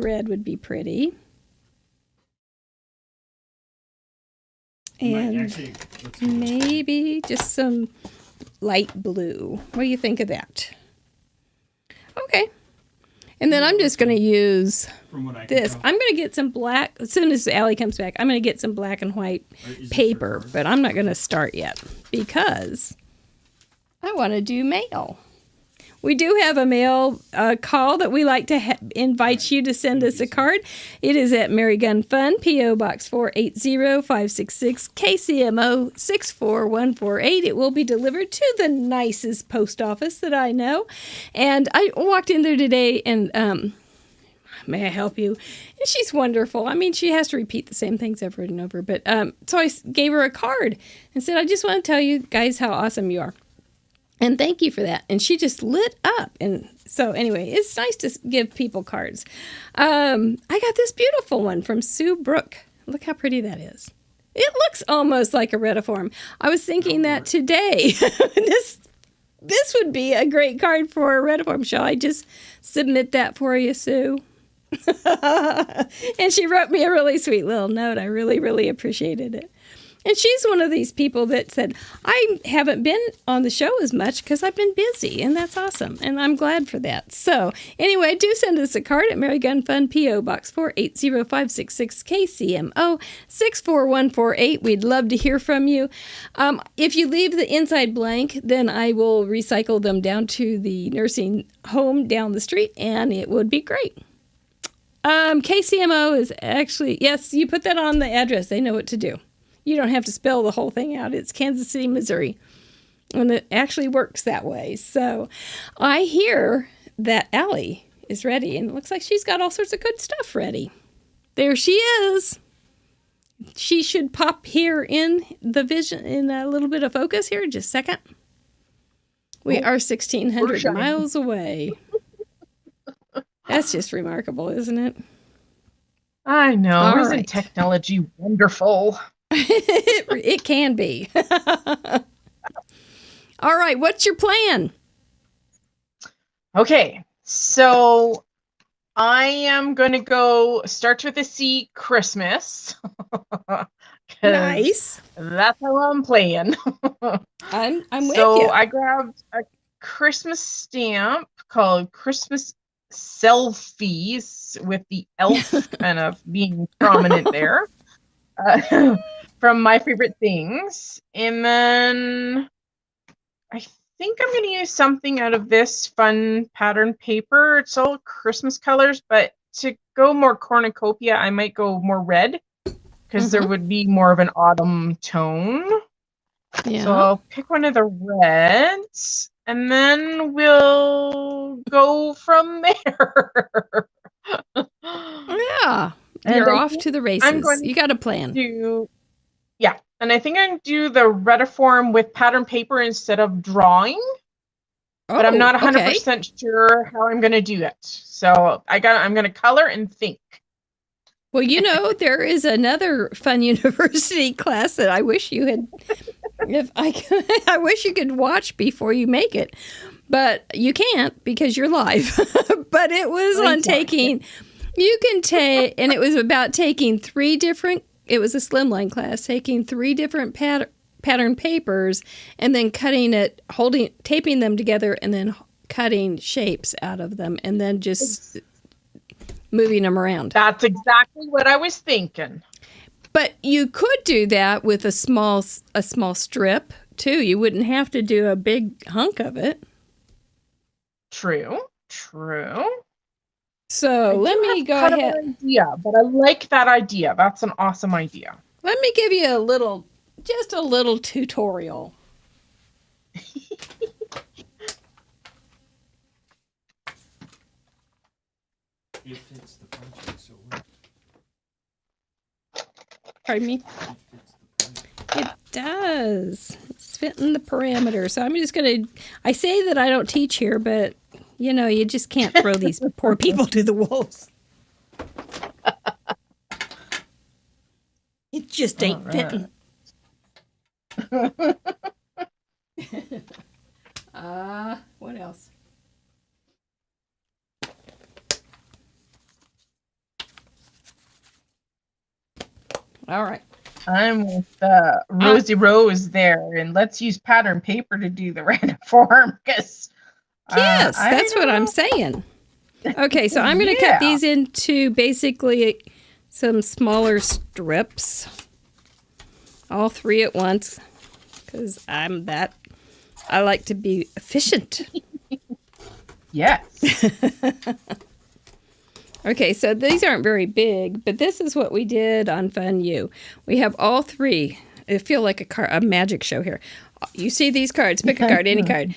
red would be pretty. And maybe just some light blue. What do you think of that? Okay. And then I'm just going to use this. I'm going to get some black. As soon as Allie comes back, I'm going to get some black and white paper. But I'm not going to start yet because I want to do mail. we do have a mail call that we like to invite you to send us a card. It is at Mary Gun Fund, P.O. Box 480-566, KCMO 64148. It will be delivered to the nicest post office that I know. And I walked in there today and... may I help you? And she's wonderful. I mean, she has to repeat the same things over and over. But so I gave her a card and said, I just want to tell you guys how awesome you are. And thank you for that. And she just lit up. And so anyway, it's nice to give people cards. I got this beautiful one from Sue Brooke. Look how pretty that is. It looks almost like a retiform. I was thinking that today. This would be a great card for a retiform. Shall I just submit that for you, Sue? And she wrote me a really sweet little note. I really, really appreciated it. And she's one of these people that said, I haven't been on the show as much because I've been busy, and that's awesome. And I'm glad for that. So anyway, do send us a card at Mary Gun Fund, P.O. Box 480-566, KCMO 64148. We'd love to hear from you. If you leave the inside blank, then I will recycle them down to the nursing home down the street, and it would be great. KCMO is actually, yes, you put that on the address. They know what to do. You don't have to spell the whole thing out. It's Kansas City, Missouri. And it actually works that way. So I hear that Allie is ready. And it looks like she's got all sorts of good stuff ready. There she is. She should pop here in the vision, in a little bit of focus here. Just a second. We are 1,600 miles away. That's just remarkable, isn't it? I know. All Isn't right. technology wonderful? It can be. All right. What's your plan? Okay. So I am going to go start with a C, Christmas. 'Cause Nice. That's how I'm playing. I'm with So you. I grabbed a Christmas stamp called Christmas Selfies with the elf kind of being prominent there. From My Favorite Things. And then I think I'm going to use something out of this fun pattern paper. It's all Christmas colors, but to go more cornucopia, I might go more red because there would be more of an autumn tone. Yeah. So I'll pick one of the reds and then we'll go from there. Yeah. And You're I off think to the races. going You got a plan. And I think I'm going to do the retiform with pattern paper instead of drawing, but I'm not 100% sure how I'm going to do it. So I'm going to color and think. Well, you know, there is another Fun University class that I wish you had. I wish you could watch before you make it, but you can't because you're live. But it was on taking. You can take, and it was about taking it was a slimline class, taking 3 different pattern papers and then cutting it, taping them together and then cutting shapes out of them and then just moving them around. That's exactly what I was thinking. But you could do that with a small strip too. You wouldn't have to do a big hunk of it. True. So let me go ahead. Idea, but I like that idea. That's an awesome idea. Let me give you just a little tutorial. It fits the project so well. Pardon me? It does. It's fitting the parameters. So I'm just going to, I say that I don't teach here, but you know, you just can't throw these poor people to the wolves. It just ain't fitting. What else? All right. I'm with Rosie Rose there, and let's use pattern paper to do the random form because Yes, that's what I'm saying. Okay, so I'm going to cut these into basically some smaller strips, all 3 at once, because I like to be efficient. Yes. Okay, so these aren't very big, but this is what we did on Fun U. We have all three. I feel like a magic show here. You see these cards. Pick a card, any card.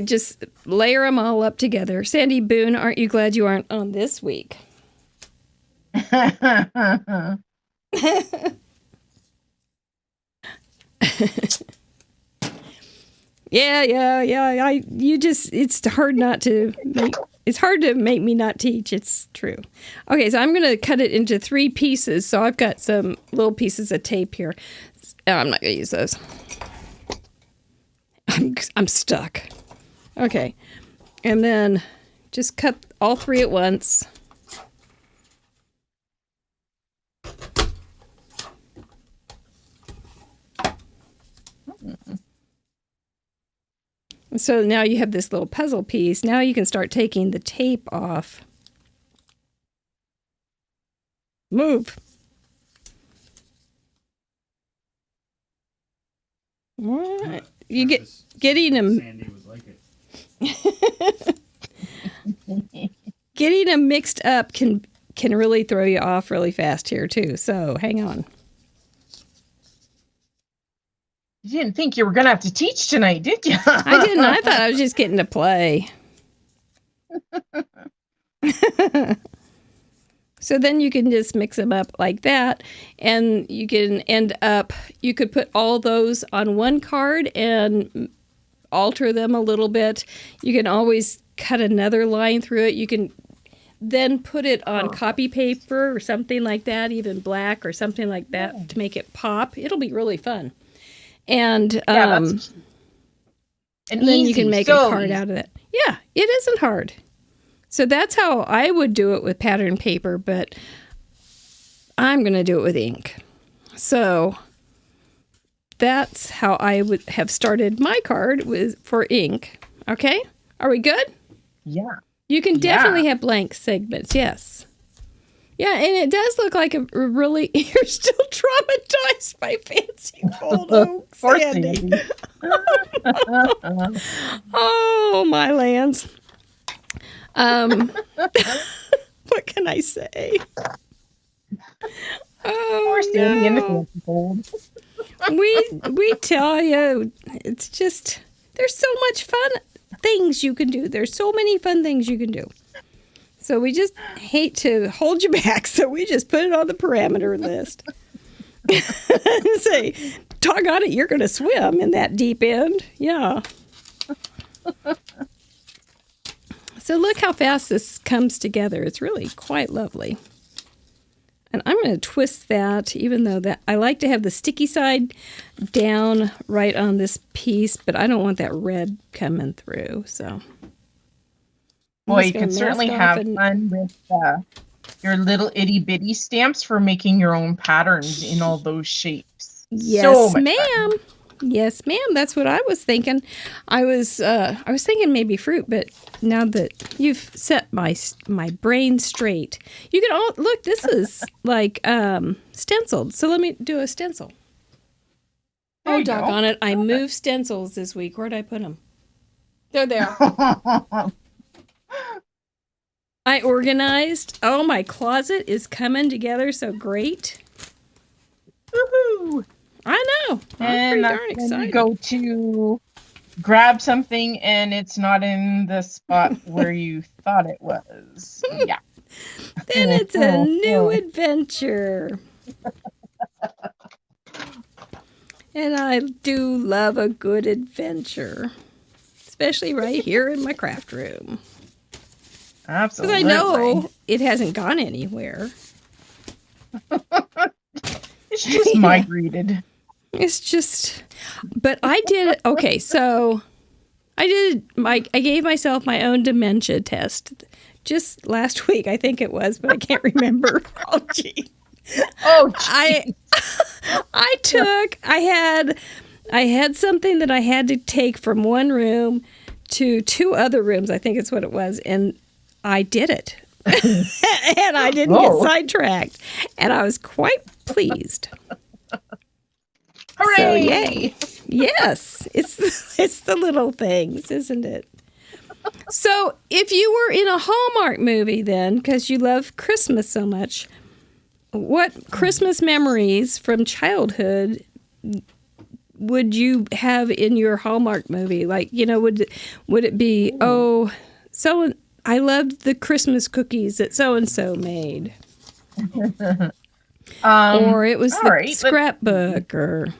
Just layer them all up together. Sandy Boone, aren't you glad you aren't on this week? Yeah. It's hard not to make. It's hard to make me not teach. It's true. Okay, so I'm going to cut it into 3 pieces. So I've got some little pieces of tape here. I'm not going to use those. I'm stuck. Okay, and then just cut all 3 at once. So now you have this little puzzle piece. Now you can start taking the tape off. Move. What? You getting them. Sandy was like it. Getting them mixed up can really throw you off really fast here too. So hang on. You didn't think you were going to have to teach tonight, did you? I didn't. I thought I was just getting to play. So then you can just mix them up like that, and you can you could put all those on one card and alter them a little bit. You can always cut another line through it. You can then put it on copy paper or something like that, even black or something like that to make it pop. It'll be really fun. And and then you can make a card out of it. Yeah, it isn't hard. So that's how I would do it with pattern paper, but I'm going to do it with ink. So that's how I would have started my card for ink. Okay? Are we good? Yeah. You can definitely have blank segments, yes. Yeah, and it does look like a really... You're still traumatized by fancy photo, Sandy. Oh, my lands. What can I say? Oh, Sandy in the no. fancy fold. We tell you, it's just... There's so much fun things you can do. There's so many fun things you can do. So we just hate to hold you back, so we just put it on the parameter list. Say, doggone it, you're going to swim in that deep end. Yeah. So look how fast this comes together. It's really quite lovely. And I'm going to twist that, even though that I like to have the sticky side down right on this piece, but I don't want that red coming through, so... Boy, you can certainly have fun with your little itty bitty stamps for making your own patterns in all those shapes. Yes, ma'am. Yes, ma'am. That's what I was thinking. I was thinking maybe fruit, but now that you've set my brain straight, you can look. This is like stenciled. So let me do a stencil. Oh, doggone it! I moved stencils this week. Where'd I put them? They're there. I organized. Oh, my closet is coming together so great. Woohoo! I know. I'm pretty darn excited. You go to grab something and it's not in the spot where you thought it was. Yeah. Then it's a new adventure. And I do love a good adventure. Especially right here in my craft room. Absolutely. Because I know it hasn't gone anywhere. It's just migrated. It's just, but I did, okay, so I gave myself my own dementia test just last week, I think it was, but I can't remember. Oh, gee. Oh, gee. I had something that I had to take from one room to 2 other rooms, I think it's what it was, and I did it. And I didn't get sidetracked. And I was quite pleased. Hooray! So, yay. Yes. It's the little things, isn't it? So, if you were in a Hallmark movie then, because you love Christmas so much, what Christmas memories from childhood would you have in your Hallmark movie? Like, would it be, I loved the Christmas cookies that so-and-so made. Or it was scrapbook or...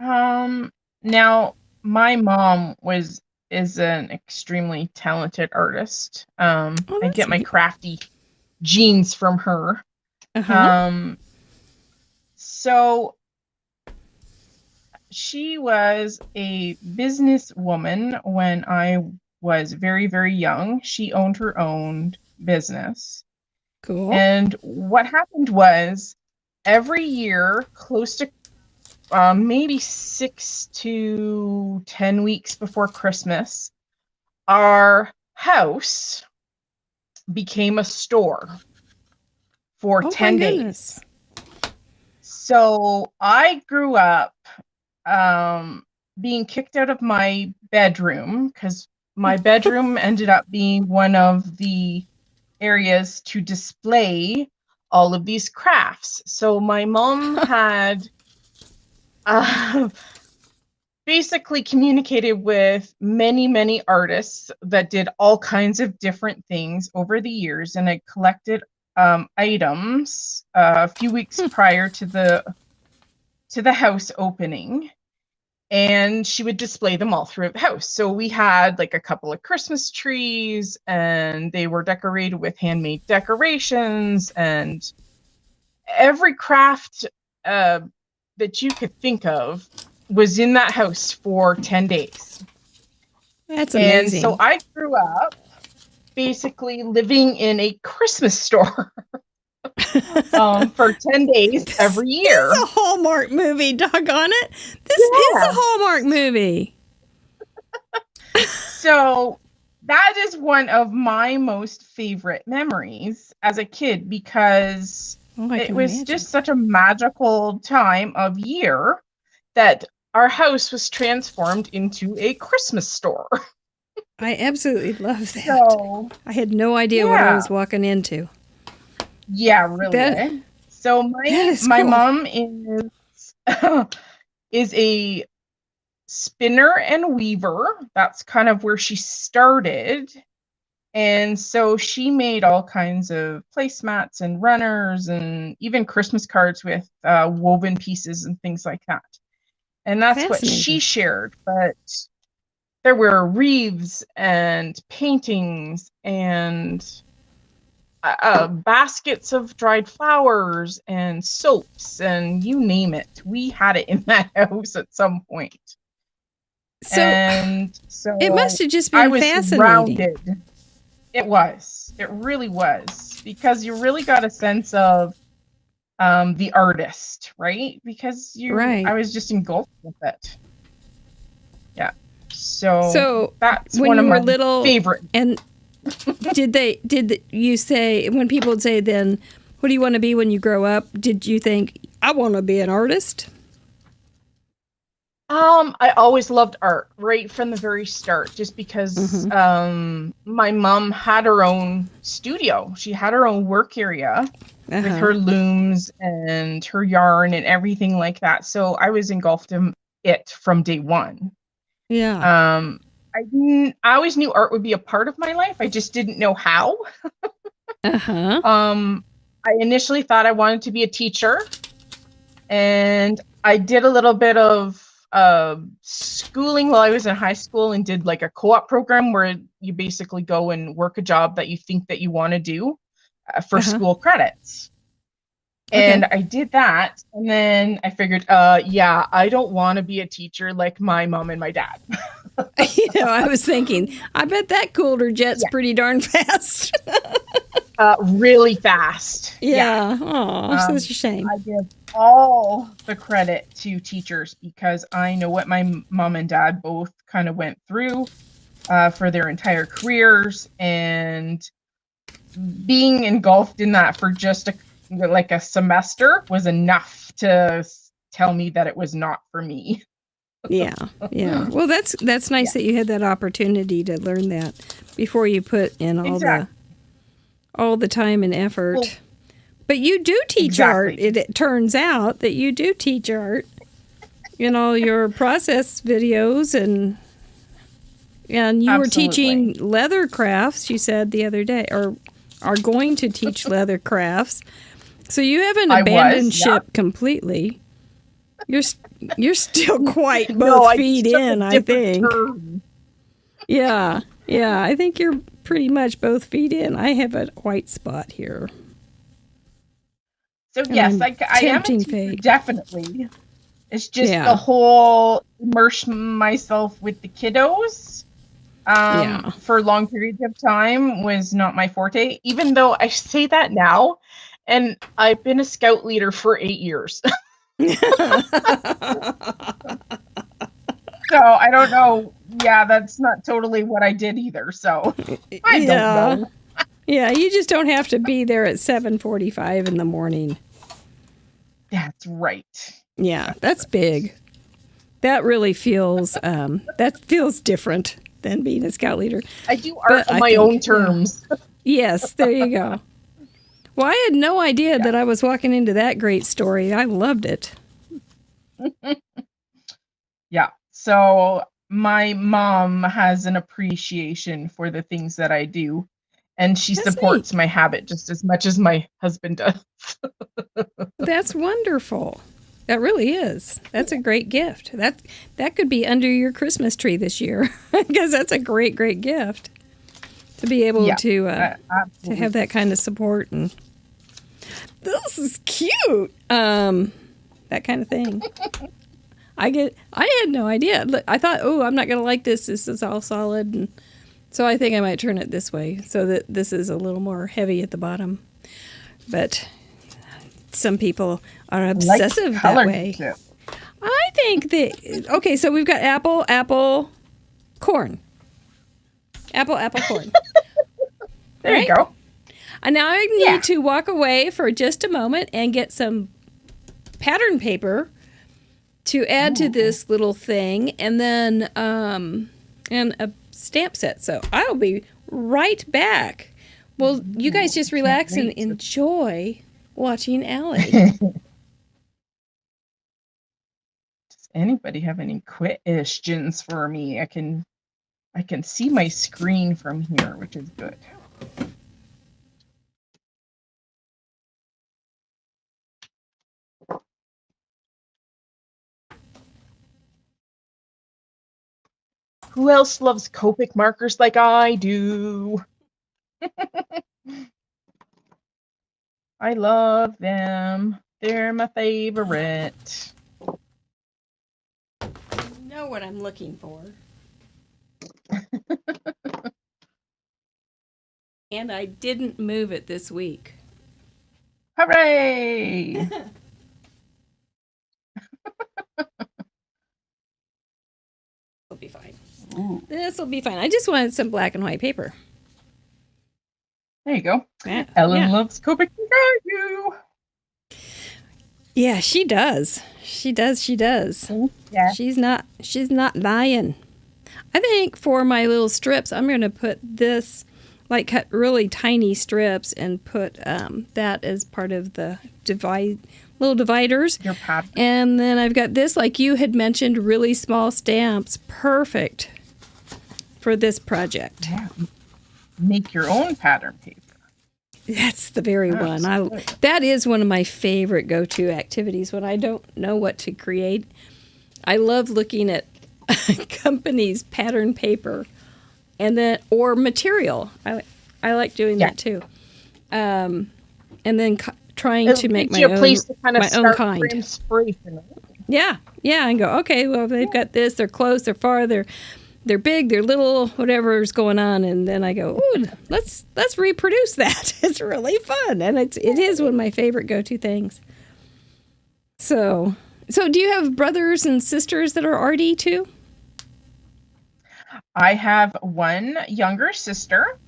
Now, my mom is an extremely talented artist. I get my crafty genes from her. So she was a businesswoman when I was very, very young. She owned her own business. Cool. And what happened was every year, close to maybe 6 to 10 weeks before Christmas, our house became a store for 10 days. So I grew up being kicked out of my bedroom because my bedroom ended up being one of the areas to display all of these crafts. So my mom had basically communicated with many, many artists that did all kinds of different things over the years, and I collected items a few weeks prior to the house opening, and she would display them all throughout the house. So we had like a couple of Christmas trees, and they were decorated with handmade decorations, and every craft that you could think of was in that house for 10 days. That's amazing. And so I grew up basically living in a Christmas store for 10 days every year. This is a Hallmark movie, doggone it. This is a Hallmark movie. So that is one of my most favorite memories as a kid, because it was just such a magical time of year that our house was transformed into a Christmas store. I absolutely love that. So, I had no idea what I was walking into. Yeah, really. So my mom is a spinner and weaver. That's kind of where she started. And so she made all kinds of placemats and runners and even Christmas cards with woven pieces and things like that. And that's what she shared. But there were wreaths and paintings and baskets of dried flowers and soaps and you name it. We had it in that house at some point. So it must have just been I was fascinating. Surrounded. It was. It really was. Because you really got a sense of the artist, right? Because I was just engulfed with it. Yeah. So that's when one you of were my little, favorite. And did you say, when people would say then, what do you want to be when you grow up? Did you think, I want to be an artist? I always loved art right from the very start, just because my mom had her own studio. She had her own work area with her looms and her yarn and everything like that. So I was engulfed in it from day one. Yeah. I always knew art would be a part of my life. I just didn't know how. I initially thought I wanted to be a teacher, and I did a little bit of schooling while I was in high school and did like a co-op program where you basically go and work a job that you think that you want to do for school credits. And I did that, and then I figured, I don't want to be a teacher like my mom and my dad. I was thinking, I bet that cooled her jets pretty darn fast. Really fast. Yeah. Oh, such a shame. I give all the credit to teachers because I know what my mom and dad both kind of went through for their entire careers, and being engulfed in that for just a semester was enough to tell me that it was not for me. Yeah, yeah. Well, that's nice that you had that opportunity to learn that before you put in all the time and effort. Well, but you do teach art. exactly. It turns out that you do teach art in all your process videos, and you were teaching Absolutely. leather crafts. You said the other day, or are going to teach leather crafts. So you haven't I abandoned was, yeah. ship completely. You're still quite No, both I feet just took a in, I different think. turn. Yeah, yeah. I think you're pretty much both feet in. I have a white spot here. So And yes, I'm I am a tempting teacher, fate. definitely. It's just the Yeah, whole immerse myself with the kiddos yeah. for long periods of time was not my forte, even though I say that now, and I've been a scout leader for 8 years. So I don't know. Yeah, that's not totally what I did either. So I don't Yeah, know. yeah. You just don't have to be there at 7:45 in the morning. That's right. Yeah, that's Right. big. That really feels different than being a scout leader. I do art But on I my own think, yeah. terms. Yes, there you go. Well, I had no idea Yeah. that I was walking into that great story. I loved it. Yeah. So my mom has an appreciation for the things that I do, and she That's neat. supports my habit just as much as my husband does. That's wonderful. That really is. That's a great gift. That could be under your Christmas tree this year because that's a great, great gift to be able Yeah, to absolutely. have that kind of support. And this is cute. That kind of thing. I had no idea. Look, I thought, oh, I'm not gonna like this. This is all solid, and so I think I might turn it this way so that this is a little more heavy at the bottom. But some people are I like obsessive the that color way. too. I think that okay. So we've got apple, corn, apple, corn. There Right? you go. And now I need Yeah. to walk away for just a moment and get some pattern paper to add to this little thing, and then and a stamp set. So I'll be right back. Well, you guys just relax and wait. enjoy watching Allie. Does anybody have any questions for me? I can see my screen from here, which is good. Who else loves Copic markers like I do? I love them. They're my favorite. You know what I'm looking for. And I didn't move it this week. Hooray! It'll be fine. Ooh, This will be fine. I just wanted some black and white paper. there you go. Yeah, Ellen yeah. loves Copic like I do. Yeah, she does. She does. Yeah. She's not lying. I think for my little strips, I'm going to put this, like cut really tiny strips and put that as part of the little dividers. Your pattern. And then I've got this, like you had mentioned, really small stamps. Perfect for this project. Yeah. Make your own pattern paper. That's the very one. That is one of my favorite go-to activities when I don't know what to create. I love looking at companies' pattern paper, and then or material. I like doing that too. And then trying to make my a place to kind of my own start for kind. inspiration. Yeah, and go. Okay, well they've got this. They're close. They're far. They're big, they're little, whatever's going on, and then I go, ooh, let's reproduce that. It's really fun, and it is one of my favorite go-to things. So do you have brothers and sisters that are arty too? I have one younger sister,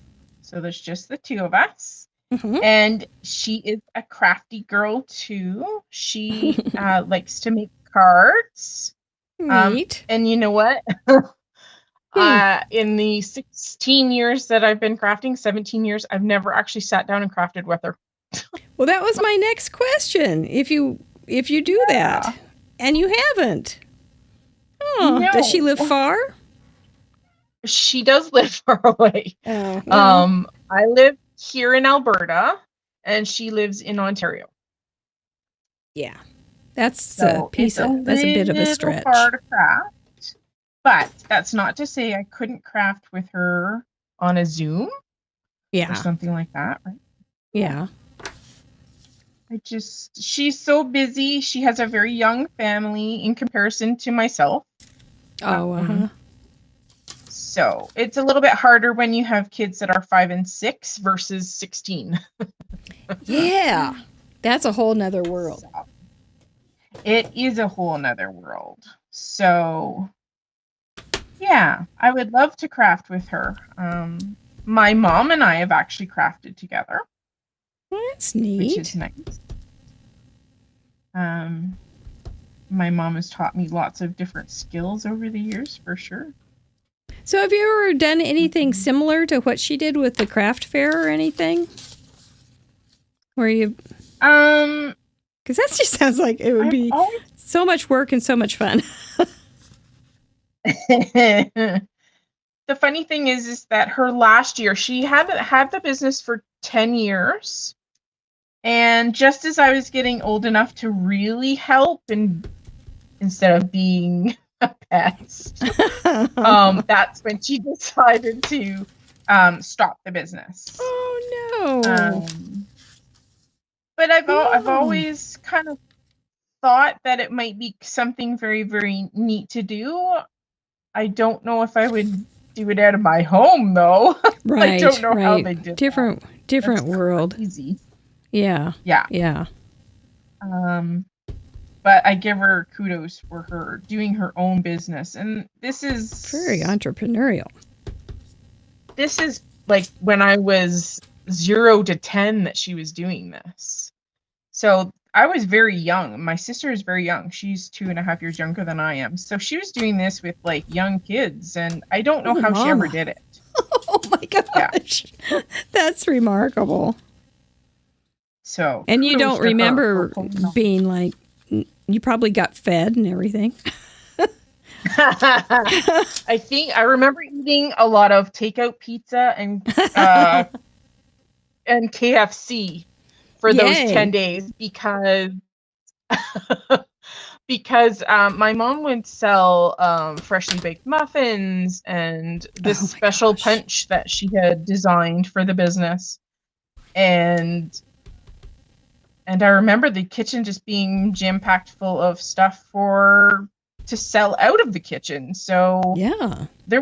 so there's just the two of us. Mm-hmm. And she is a crafty girl too. She likes to make cards. Neat. And you know what? In the 16 years that I've been crafting, 17 years, I've never actually sat down and crafted with her. Well, that was my next question. If you do that, and you haven't, does she live far? She does live far away. Oh, yeah. I live here in Alberta, and she lives in Ontario. Yeah, that's So that's a bit of a stretch. Hard to craft, but that's not to say I couldn't craft with her on a Zoom or something like that, right? Yeah. She's so busy. She has a very young family in comparison to myself. Oh, So it's a little bit harder when you have kids that are 5 and 6 versus 16. Yeah, that's a whole nother world. So, it is a whole nother world. So, yeah, I would love to craft with her. My mom and I have actually crafted together. That's neat. Which is nice. My mom has taught me lots of different skills over the years, for sure. So have you ever done anything similar to what she did with the craft fair or anything? Where you... Because that just sounds like it would be so much work and so much fun. The funny thing is that her last year, she had the business for 10 years. And just as I was getting old enough to really help, and instead of being a pest, that's when she decided to stop the business. Oh no! But I've always kind of thought that it might be something very, very neat to do. I don't know if I would do it out of my home though. Right. I don't know how they did different That's world. Crazy. Yeah. But I give her kudos for her doing her own business, and this is very entrepreneurial. This is like when I was 0 to 10 that she was doing this. So I was very young. My sister is very young. She's 2.5 years younger than I am. So she was doing this with like young kids, and I don't know how she ever did it. Oh my gosh. Yeah. That's remarkable. So, and you don't remember being like, you probably got fed and everything. I think I remember eating a lot of takeout pizza and KFC for those 10 days because my mom would sell freshly baked muffins and this special punch that she had designed for the business. And I remember the kitchen just being jam-packed full of stuff to sell out of the kitchen. So the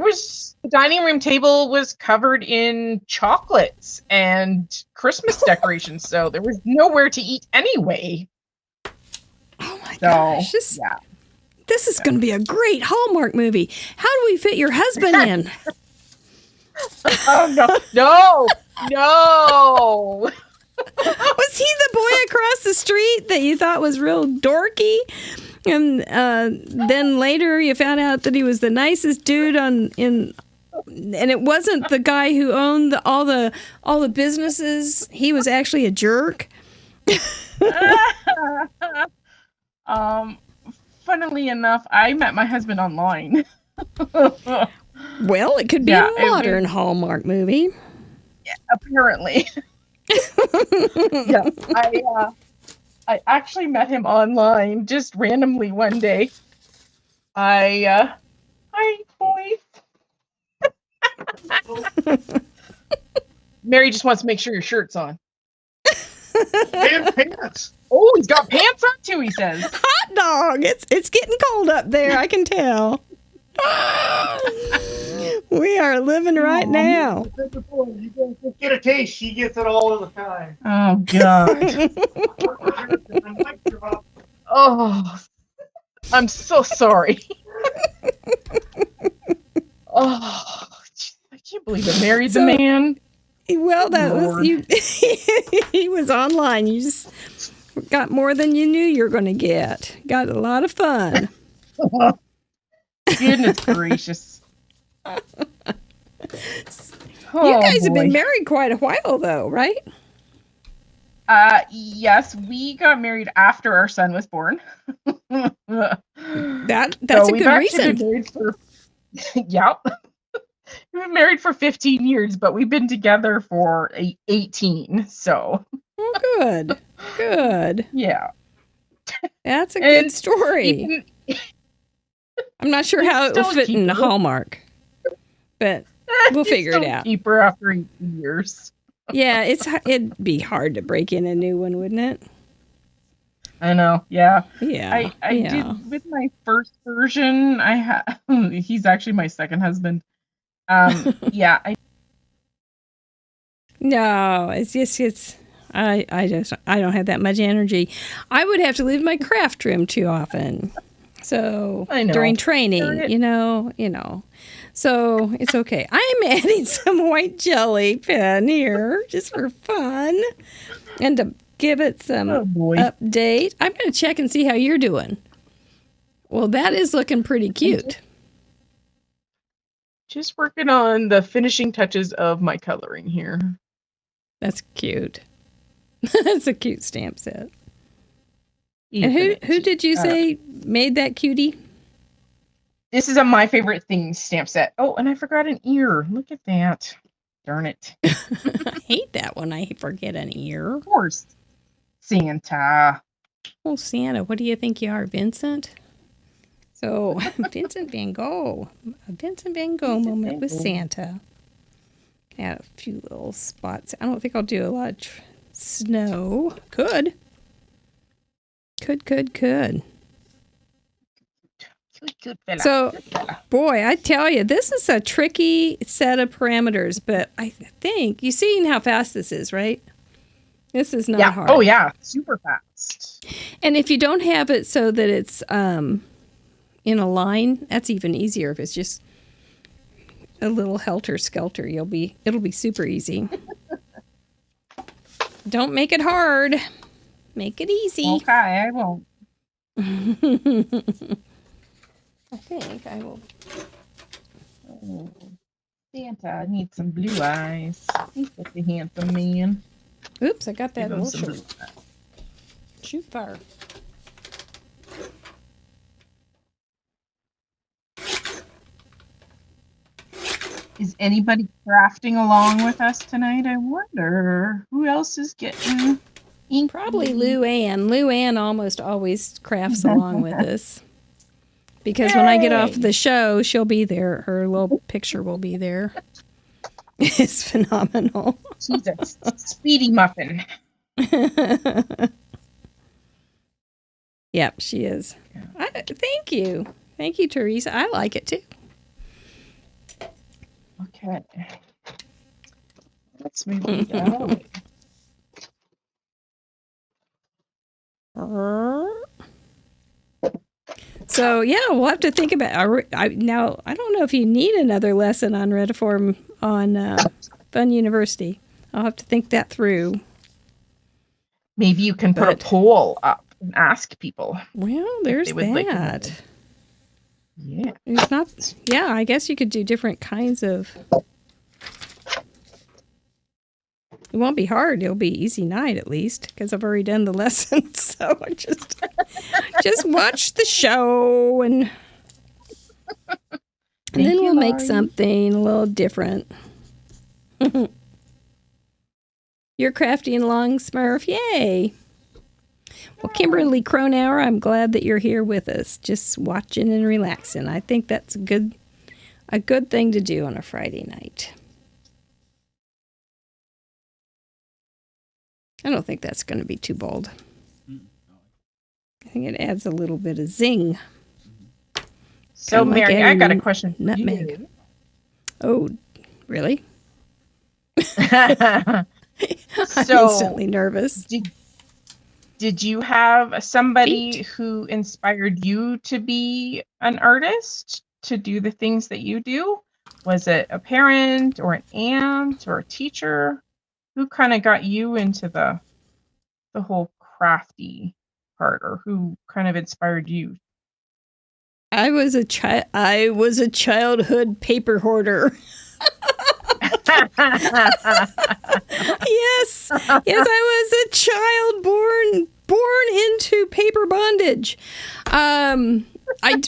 dining room table was covered in chocolates and Christmas decorations. So there was nowhere to eat anyway. Oh my gosh. This is going to be a great Hallmark movie. How do we fit your husband in? Oh, no. Was he the boy across the street that you thought was real dorky? And then later you found out that he was the nicest dude and it wasn't the guy who owned all the businesses. He was actually a jerk. Funnily enough, I met my husband online. Well, it could be a modern Hallmark movie. Yeah, apparently. I actually met him online just randomly one day. Hi, boys. Mary just wants to make sure your shirt's on. And pants. Oh, he's got pants on too, he says. Hot dog. It's getting cold up there, I can tell. We are living right now. You guys get a taste. She gets it all of the time. Oh, God. Oh, I'm so sorry. Oh, I can't believe I married the man. Well, that was you. He was online. You just got more than you knew you were going to get. Got a lot of fun. Goodness gracious. You guys have been married quite a while, though, right? Yes, we got married after our son was born. That's So a we've good actually reason. been married for, yep. We've been married for 15 years, but we've been together for 18. So, Oh, good. Good. yeah. That's a And good story. I'm not sure we how it will still fit keep in her. Hallmark, but we'll We figure it still out. keep her after 18 years. Yeah, it'd be hard to break in a new one, wouldn't it? I know, yeah. Yeah. I yeah. did with my first version. He's actually my second husband. Yeah, No, it's just I don't have that much energy. I would have to leave my craft room too often. So I know. during training, Darn you know. So it's okay. I'm adding some white jelly pen here just for fun and to give it some Oh boy. update. I'm going to check and see how you're doing. Well, that is looking pretty cute. Just working on the finishing touches of my coloring here. That's cute. That's a cute stamp set. And Ethan, who did you say made that cutie? This is a My Favorite Things stamp set. Oh, and I forgot an ear. Look at that. Darn it. I hate that when I forget an ear. Of course. Santa. Oh, Santa, what do you think you are, Vincent? So, Vincent Van Gogh. A Vincent Van Gogh moment with Santa. Add a few little spots. I don't think I'll do a lot of snow. Could. Could. Good fella. So, Good fella. boy, I tell you, this is a tricky set of parameters, but I think you've seen how fast this is, right? This is not hard. Oh, yeah. Super fast. And if you don't have it so that it's in a line, that's even easier. If it's just a little helter-skelter, it'll be super easy. Don't make it hard. Make it easy. Okay, I won't. I think I will. Oh, Santa needs some blue eyes. He's such a handsome man. Oops, I got that Give him little some shirt. blue eyes. Shoot fire. Is anybody crafting along with us tonight? I wonder who else is getting ink. Probably Lou Ann. Lou Ann almost always crafts along with us. Because when I get off the show, she'll be there. Her little picture will be there. It's phenomenal. She's a speedy muffin. Yep, she is. Thank you. Thank you, Teresa. I like it too. Okay. Let's move these out of the way. So yeah, we'll have to think about. Now I don't know if you need another lesson on Retiform on Fun University. I'll have to think that through. Maybe you can put a poll up and ask people. Well, there's they would like to know. that. Yeah. It's not. Yeah, I guess you could do different kinds of. It won't be hard. It'll be easy night at least because I've already done the lesson. So I just watch the show and then we'll make something a little different. You're crafting along, Smurf. Yay! Well, Kimberly Cronauer, I'm glad that you're here with us, just watching and relaxing. I think that's a good thing to do on a Friday night. I don't think that's going to be too bold. I think it adds a little bit of zing. So, Kinda like Mary, I adding got a question for nutmeg. you. Oh, really? So, I'm instantly nervous. Did you have somebody who inspired you to be an artist, to do the things that you do? Was it a parent or an aunt or a teacher? Who kind of got you into the whole crafty part, or who kind of inspired you? I was a childhood paper hoarder. Yes, I was a child born into paper bondage. I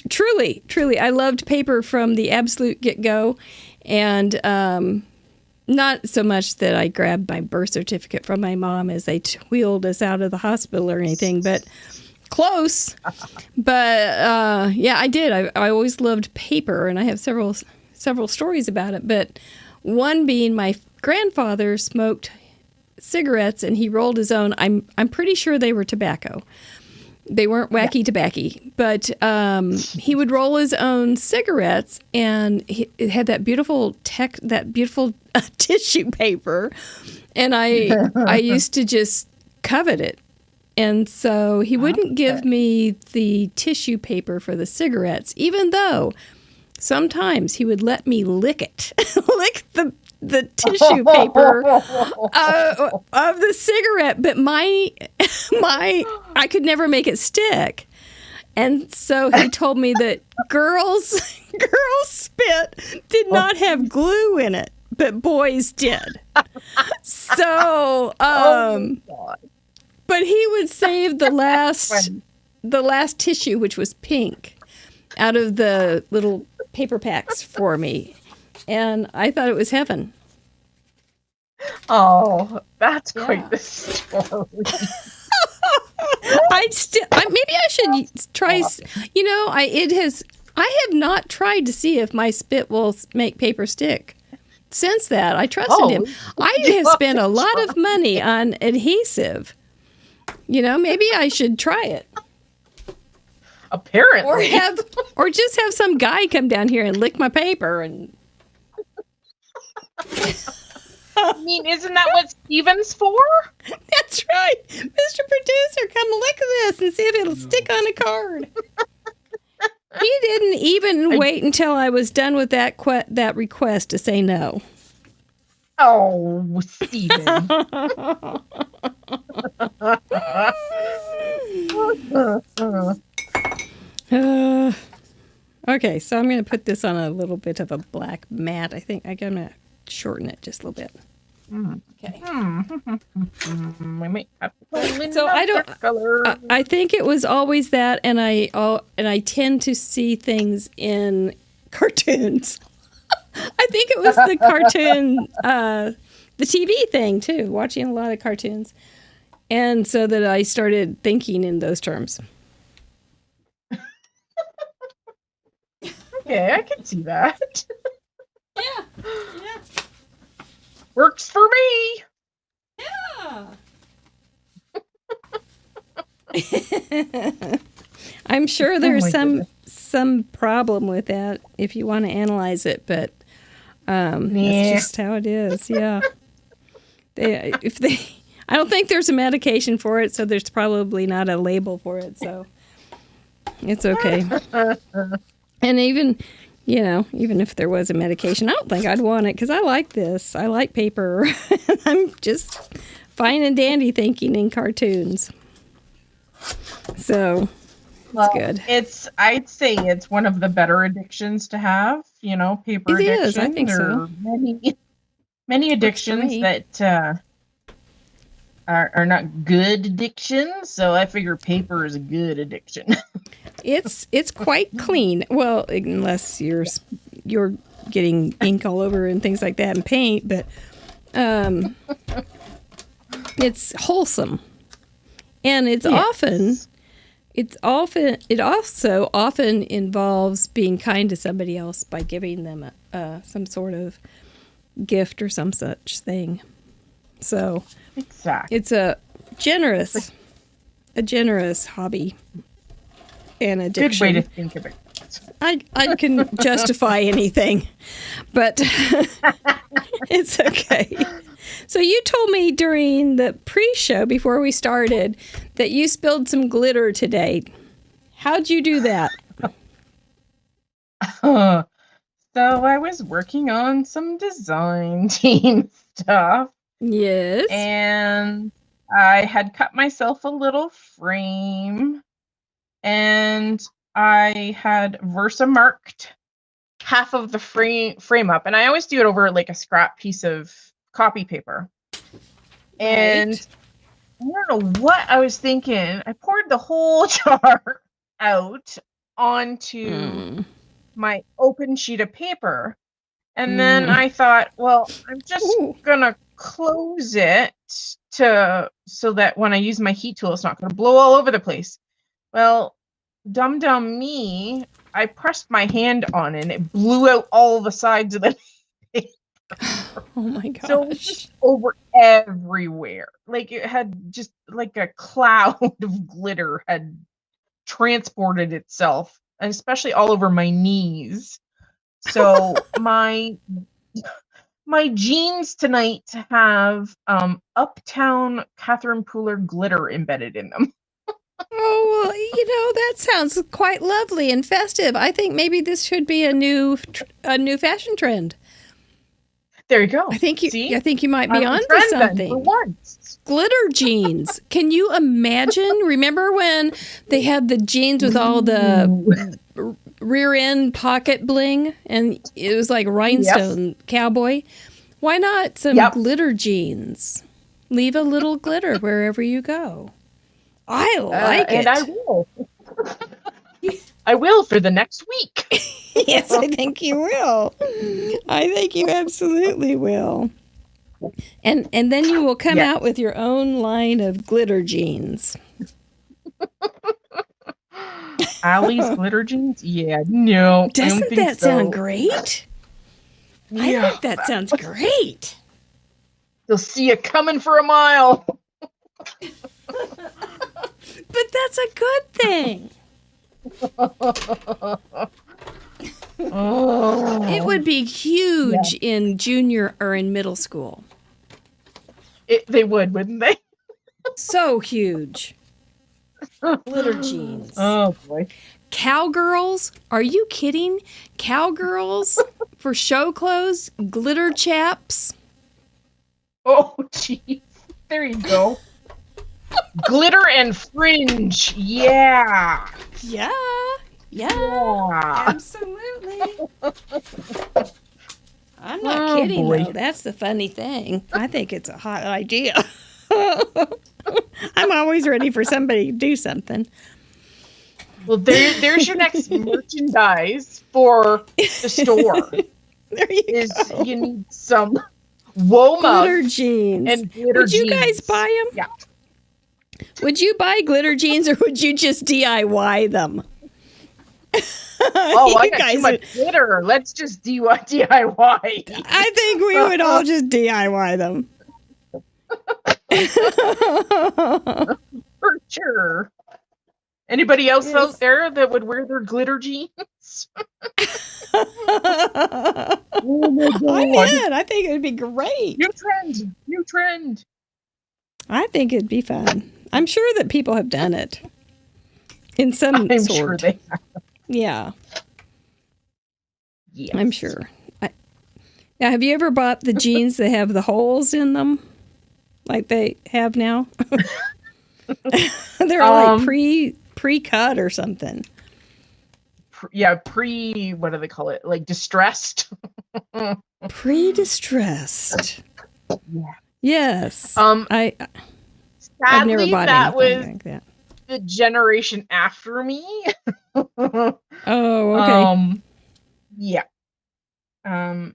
truly, I loved paper from the absolute get-go, and not so much that I grabbed my birth certificate from my mom as they wheeled us out of the hospital or anything, but close. But yeah, I did. I always loved paper, and I have several stories about it. But one being my grandfather smoked cigarettes, and he rolled his own. I'm pretty sure they were tobacco. They weren't wacky tobacco, but he would roll his own cigarettes, and it had that beautiful tissue paper, and I used to just covet it. And so he wouldn't give me the tissue paper for the cigarettes, even though sometimes he would let me lick it, lick the tissue paper of the cigarette. But I could never make it stick. And so he told me that girls' spit did not have glue in it, but boys did. So, but he would save the last tissue, which was pink, out of the little paper packs for me. And I thought it was heaven. Oh, that's quite the story. Maybe I should try. You know, I have not tried to see if my spit will make paper stick. Since that, I trusted him. I have spent a lot of money on adhesive. You know, maybe I should try it. Apparently. Or just have some guy come down here and lick my paper. And I mean, isn't that what Steven's for? That's right. Mr. Producer, come lick this and see if it'll stick on a card. He didn't even wait until I was done with that request to say no. Oh, Steven. Okay, so I'm going to put this on a little bit of a black mat. I think I'm going to shorten it just a little bit. Okay. So I think it was always that, and I tend to see things in cartoons. I think it was the cartoon, the TV thing too, watching a lot of cartoons. And so that I started thinking in those terms. Okay, I can see that. Yeah. Works for me. Yeah. I'm sure there's some problem with that if you want to analyze it, but that's just how it is. Yeah. I don't think there's a medication for it, so there's probably not a label for it, so it's okay. And even if there was a medication, I don't think I'd want it because I like this. I like paper. I'm just fine and dandy thinking in cartoons. So it's good. I'd say it's one of the better addictions to have, paper addiction. It is, I think there so. Are many addictions that are not good addictions, so I figure paper is a good addiction. It's quite clean. Well, unless you're getting ink all over and things like that and paint, but it's wholesome. And it also often involves being kind to somebody else by giving them some sort of gift or some such thing. So exactly. It's a generous hobby and addiction. Good way to think of it. I can justify anything, but it's okay. So you told me during the pre-show before we started that you spilled some glitter today. How'd you do that? So I was working on some design team stuff. Yes. And I had cut myself a little frame. And I had Versa marked half of the frame up, and I always do it over like a scrap piece of copy paper. And Right. I don't know what I was thinking. I poured the whole jar out onto my open sheet of paper. And then I thought, well, I'm just gonna close it so that when I use my heat tool, it's not gonna blow all over the place. Well, dumb me, I pressed my hand on it and it blew out all the sides of the paper. Oh my gosh. So it was just over everywhere. Like it had just like a cloud of glitter had transported itself, and especially all over my knees. So my jeans tonight have Uptown Catherine Pooler glitter embedded in them. Oh, well, that sounds quite lovely and festive. I think maybe this should be a new fashion trend. There you go. I think you See? I think you might be I'm on onto trend then, something. for once. Glitter jeans. Can you imagine? Remember when they had the jeans with all the rear end pocket bling and it was like rhinestone cowboy? Why not some glitter jeans? Leave a little glitter wherever you go. I like it. And I will. I will for the next week. Yes, I think you will. I think you absolutely will. And then you will come out with your own line of glitter jeans. Allie's glitter jeans? Yeah, no. Doesn't that sound great? Yeah. I think that sounds great. They'll see you coming for a mile. But that's a good thing. It would be huge in junior or in middle school. They would, wouldn't they? So huge. Glitter jeans. Oh, boy. Cowgirls? Are you kidding? Cowgirls for show clothes? Glitter chaps? Oh, geez. There you go. Glitter and fringe. Yeah. Yeah. Yeah. Absolutely. I'm not kidding, boy. though. That's the funny thing. I think it's a hot idea. I'm always ready for somebody to do something. Well, there's your next merchandise for the store. There you go. You need some Woma Glitter jeans. and glitter Would you jeans. guys buy them? Yeah. Would you buy glitter jeans or would you just DIY them? Oh, I You got guys too much glitter. Let's just DIY. I think we would all just DIY them. For sure. Anybody else out there that would wear their glitter jeans? Oh my God. I'm in. I think it would be great. New trend. I think it'd be fun. I'm sure that people have done it in some I'm sort. sure they have. Yeah, Yes. I'm sure. Now, have you ever bought the jeans that have the holes in them, like they have now? They're like pre-cut or something. What do they call it? Like distressed. Pre-distressed. Yeah. Yes. Sadly, I've never bought that was anything like that. the generation after me. Oh, okay. Yeah. I'm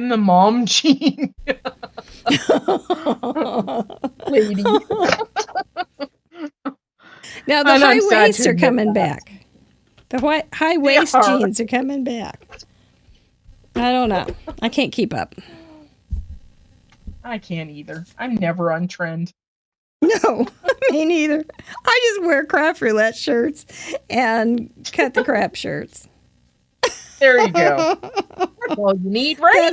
the mom jean lady. Now the And high I'm sad waists to are admit coming that. back. The high waist jeans are coming back. I don't know. I can't keep up. I can't either. I'm never on trend. No, me neither. I just wear craft roulette shirts and cut the crap shirts. There you go. That's all you need, right?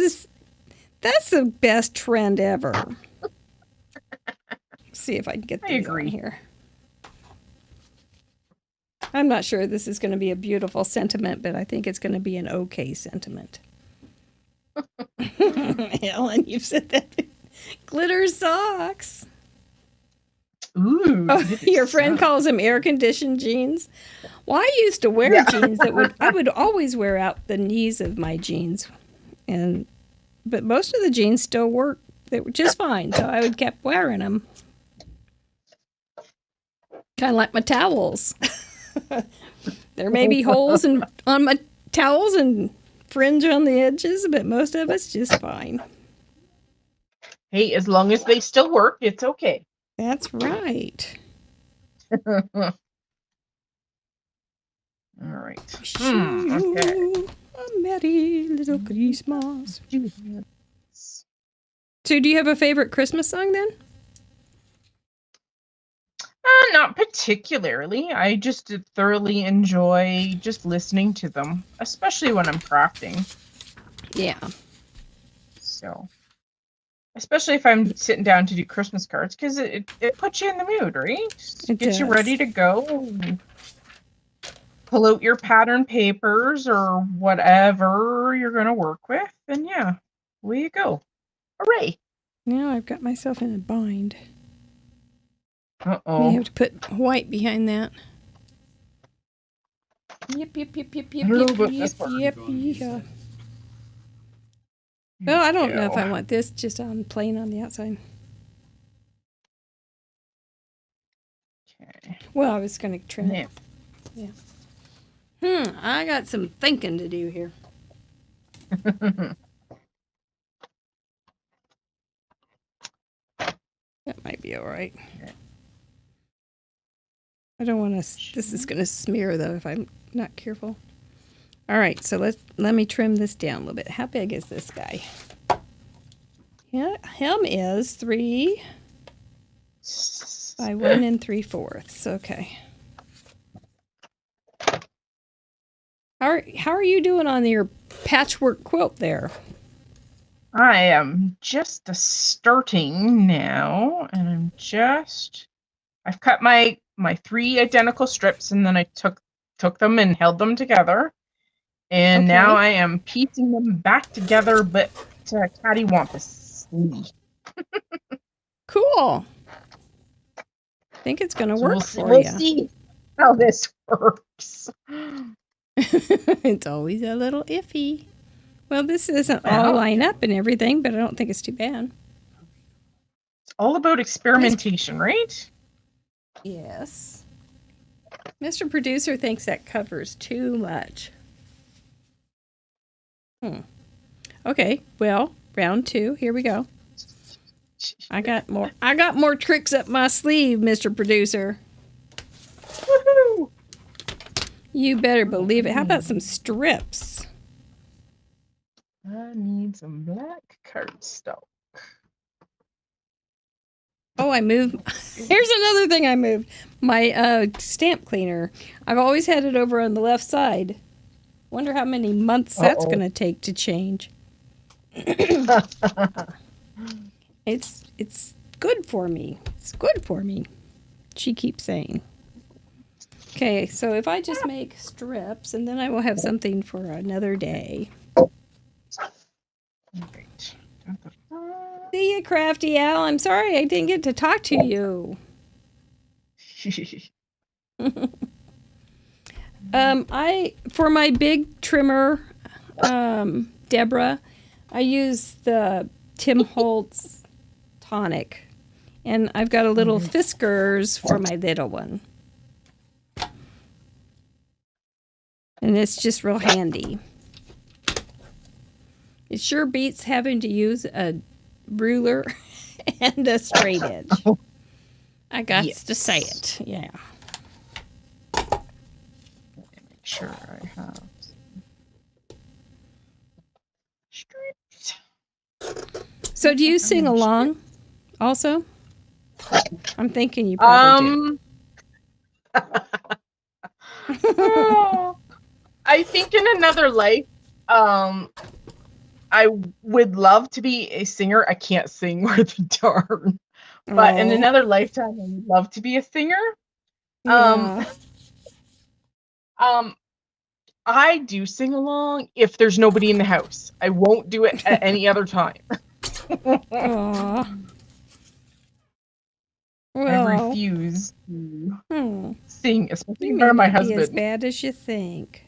That's the best trend ever. See if I can get I these agree. on here. I'm not sure this is going to be a beautiful sentiment, but I think it's going to be an okay sentiment. Ellen, you've said that. Glitter socks. Ooh. Oh, it is your friend so- calls them air-conditioned jeans. Well, I used to wear Yeah. jeans I would always wear out the knees of my jeans, but most of the jeans still work. They were just fine, so I would kept wearing them. Kind of like my towels. There may be holes on my towels and fringe on the edges, but most of it's just fine. Hey, as long as they still work, it's okay. That's right. All right. Wish Okay. you a merry little Christmas. So, do you have a favorite Christmas song then? Not particularly. I just thoroughly enjoy just listening to them, especially when I'm crafting. Yeah. So, especially if I'm sitting down to do Christmas cards, because it puts you in the mood, right? It Gets you does. ready to go. Pull out your pattern papers or whatever you're going to work with, and yeah, away you go. Hooray! Now I've got myself in a bind. Uh-oh. May have to put white behind that. Yep. I don't know about this part. Yeah. Well, I don't know if I Ew. want this just on plain on the outside. Okay. Well, I was going to trim Yeah. it. I got some thinking to do here. That might be all right. I don't want to. This is going to smear though if I'm not careful. All right, so let me trim this down a little bit. How big is this guy? Yeah, him is 3 by 1 3/4. Okay. How are you doing on your patchwork quilt there? I am just starting now, and I've cut my 3 identical strips, and then I took them and held them together. And now Okay. I am piecing them back together, but cattywampusly. Cool. I think it's going to work for we'll you. see how this works. It's always a little iffy. Well, this isn't all line up and everything, but I don't think it's too bad. It's all about experimentation, right? Yes. Mr. Producer thinks that covers too much. Okay, well, round 2. Here we go. I got more tricks up my sleeve, Mr. Producer. Woohoo! You better believe it. How about some strips? I need some black cardstock. Oh, I moved. Here's another thing I moved. My stamp cleaner. I've always had it over on the left side. Wonder how many months that's going to take to change. It's good for me. It's good for me. She keeps saying. Okay, so if I just make strips, and then I will have something for another day. Right. See ya, Crafty Al. I'm sorry I didn't get to talk to you. For my big trimmer, Deborah, I use the Tim Holtz tonic, and I've got a little Fiskars for my little one, and it's just real handy. It sure beats having to use a ruler and a straight edge. I got to say it, yeah. Make sure I have strips. So do you sing along also? I'm thinking you probably do. Oh, I think in another life, I would love to be a singer. I can't sing worth a darn. But in Oh. another lifetime, I would love to be a singer. Yeah. I do sing along if there's nobody in the house. I won't do it at any other time. Aw. Well, I refuse to hmm, sing, especially you in may front of my not be as husband. bad as you think.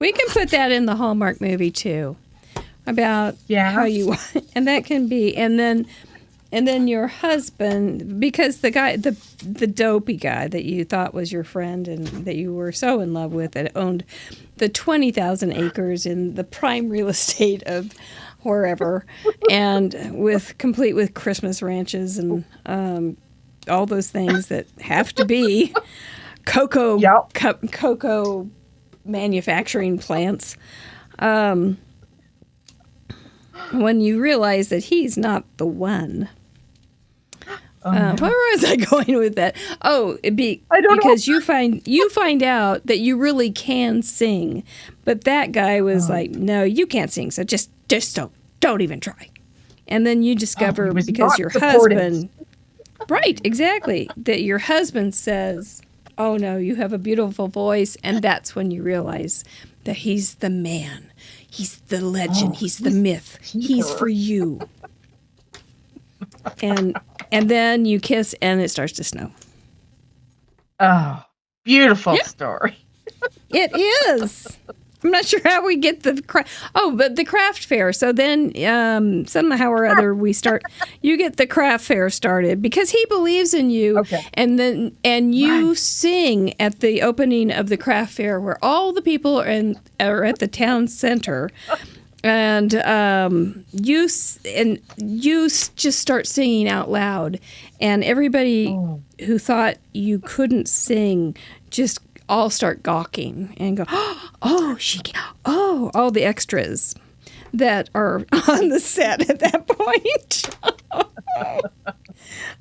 We can put that in the Hallmark movie too, about how Yeah. you, and that can be, and then your husband, because the guy, the dopey guy that you thought was your friend and that you were so in love with, that owned the 20,000 acres in the prime real estate of wherever, and complete with Christmas ranches and all those things that have to be cocoa Yep. cocoa manufacturing plants. When you realize that he's not the one. Where was I going with that? Oh, I don't because you find out that you really can sing, but that guy was like, "No, you can't sing, so just don't even try." And then you discover, he was because not your supportive. husband, right, exactly, that your husband says, "Oh no, you have a beautiful voice," and that's when you realize that he's the man, he's the legend, he's the myth, he's Peter. for you. And then you kiss and it starts to snow. Oh, beautiful Yeah. story. It is. I'm not sure how we get but the craft fair. So then somehow or other you get the craft fair started because he believes in you. Okay. And you sing at the opening of the craft fair where all the people are at the town center. And you just start singing out loud, and everybody who thought you couldn't sing just all start gawking and go, "Oh, she can!" Oh, all the extras that are on the set at that point.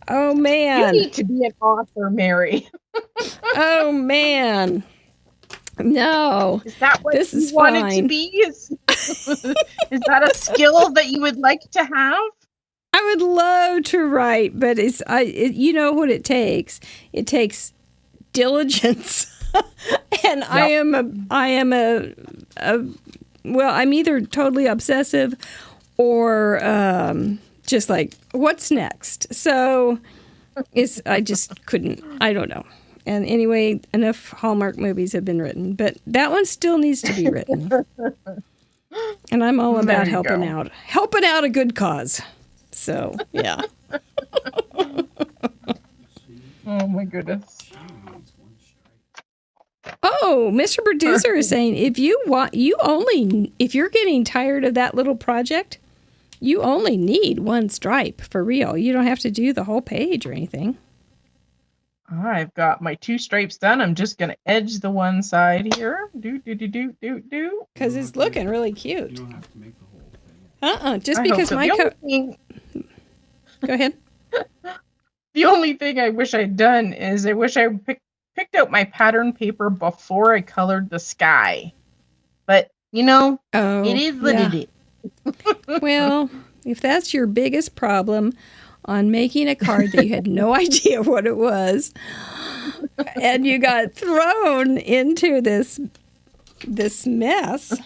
Oh You man! need to be an author, Mary. Oh man! No, Is that what this you is wanted fine. to be? Is that a skill that you would like to have? I would love to write, but you know what it takes? It takes diligence. And Yep. I am I'm either totally obsessive or just like, what's next? So I just couldn't, I don't know. And anyway, enough Hallmark movies have been written, but that one still needs to be written. And I'm all about There you helping go. out a good cause. So, yeah. Oh my goodness. Oh, Mr. Producer is saying if you're getting tired of that little project, you only need one stripe for real. You don't have to do the whole page or anything. I've got my 2 stripes done. I'm just gonna edge the one side here. Do. Because it's looking really You cute. don't have to make the whole thing. Just I hope because so. my Go ahead. The only thing I wish I'd done is I wish I picked out my pattern paper before I colored the sky. But Oh, it is what yeah. it is. Well, if that's your biggest problem on making a card that you had no idea what it was, and you got thrown into this mess,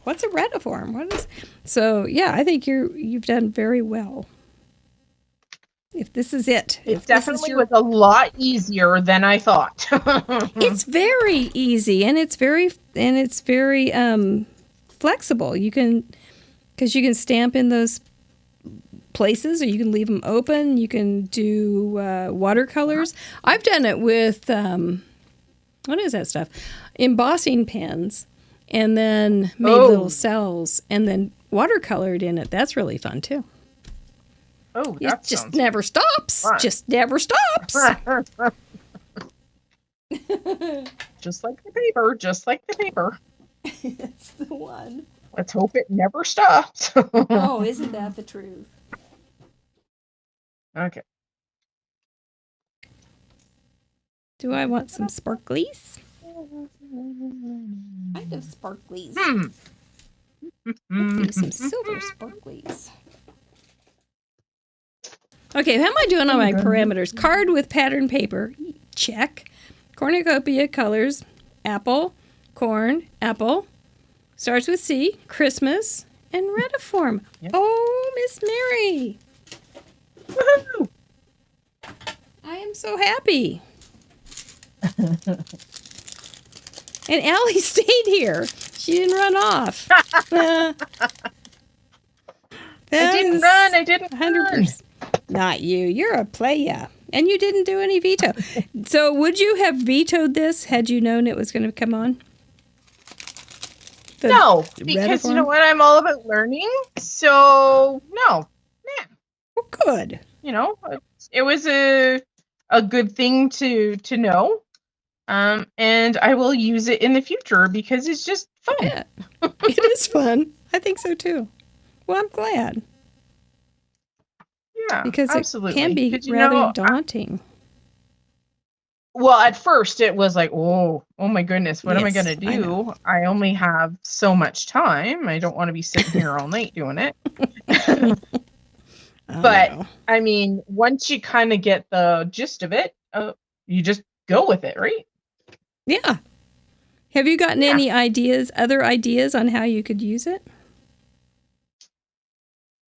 what's a retiform? So yeah, I think you've done very well. If this is it, It definitely was a lot easier than I thought. it's very easy and it's very flexible. Because you can stamp in those places or you can leave them open. You can do watercolors. I've done it with what is that stuff? Embossing pens, and then made little cells and then watercolored in it. That's really fun too. Oh, It that just sounds never stops. fun. Just never stops. Just like the paper, just like the paper. It's the one. Let's hope it never stops. Oh, isn't that the truth? Okay. Do I want some sparklies? Kind of sparklies. Do some silver sparklies. Okay, how am I doing on my parameters? Card with pattern paper, check. Cornucopia colors, apple, corn, apple. Starts with C, Christmas, and retiform. Yep. Oh, Miss Mary. Woohoo! I am so happy. And Allie stayed here. She didn't run off. I didn't run. I didn't 100%. Not you. You're a playa. And you didn't do any veto. So would you have vetoed this had you known it was going to come on? No, because you know what? I'm all about learning. So, no. Yeah. Well, good. You know, it was a good thing to know. And I will use it in the future because it's just fun. Yeah. It is fun. I think so too. Well, I'm glad. Yeah, Because absolutely. it can be rather daunting. Well, at first it was like, oh my goodness, what am I Yes, going to I do? know. I only have so much time. I don't want to be sitting here all night doing it. But I mean, once you kind of get the gist of it, you just go with it, right? Yeah. Have you gotten any other ideas on how you could use it?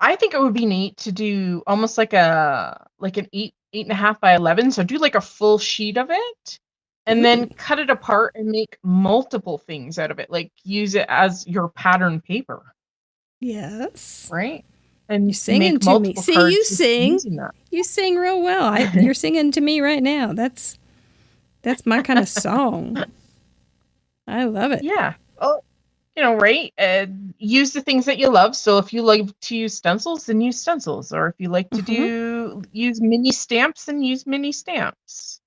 I think it would be neat to do almost like an 8.5 by 11. So do like a full sheet of it and then cut it apart and make multiple things out of it. Like use it as your pattern paper. Yes. Right? And you're singing to me. See, you sing. You sing real well. You're singing to me right now. That's my kind of song. I love it. Yeah. Oh, you know, right? Use the things that you love. So if you like to use stencils, then use stencils. Or if you like to use mini stamps, then use mini stamps.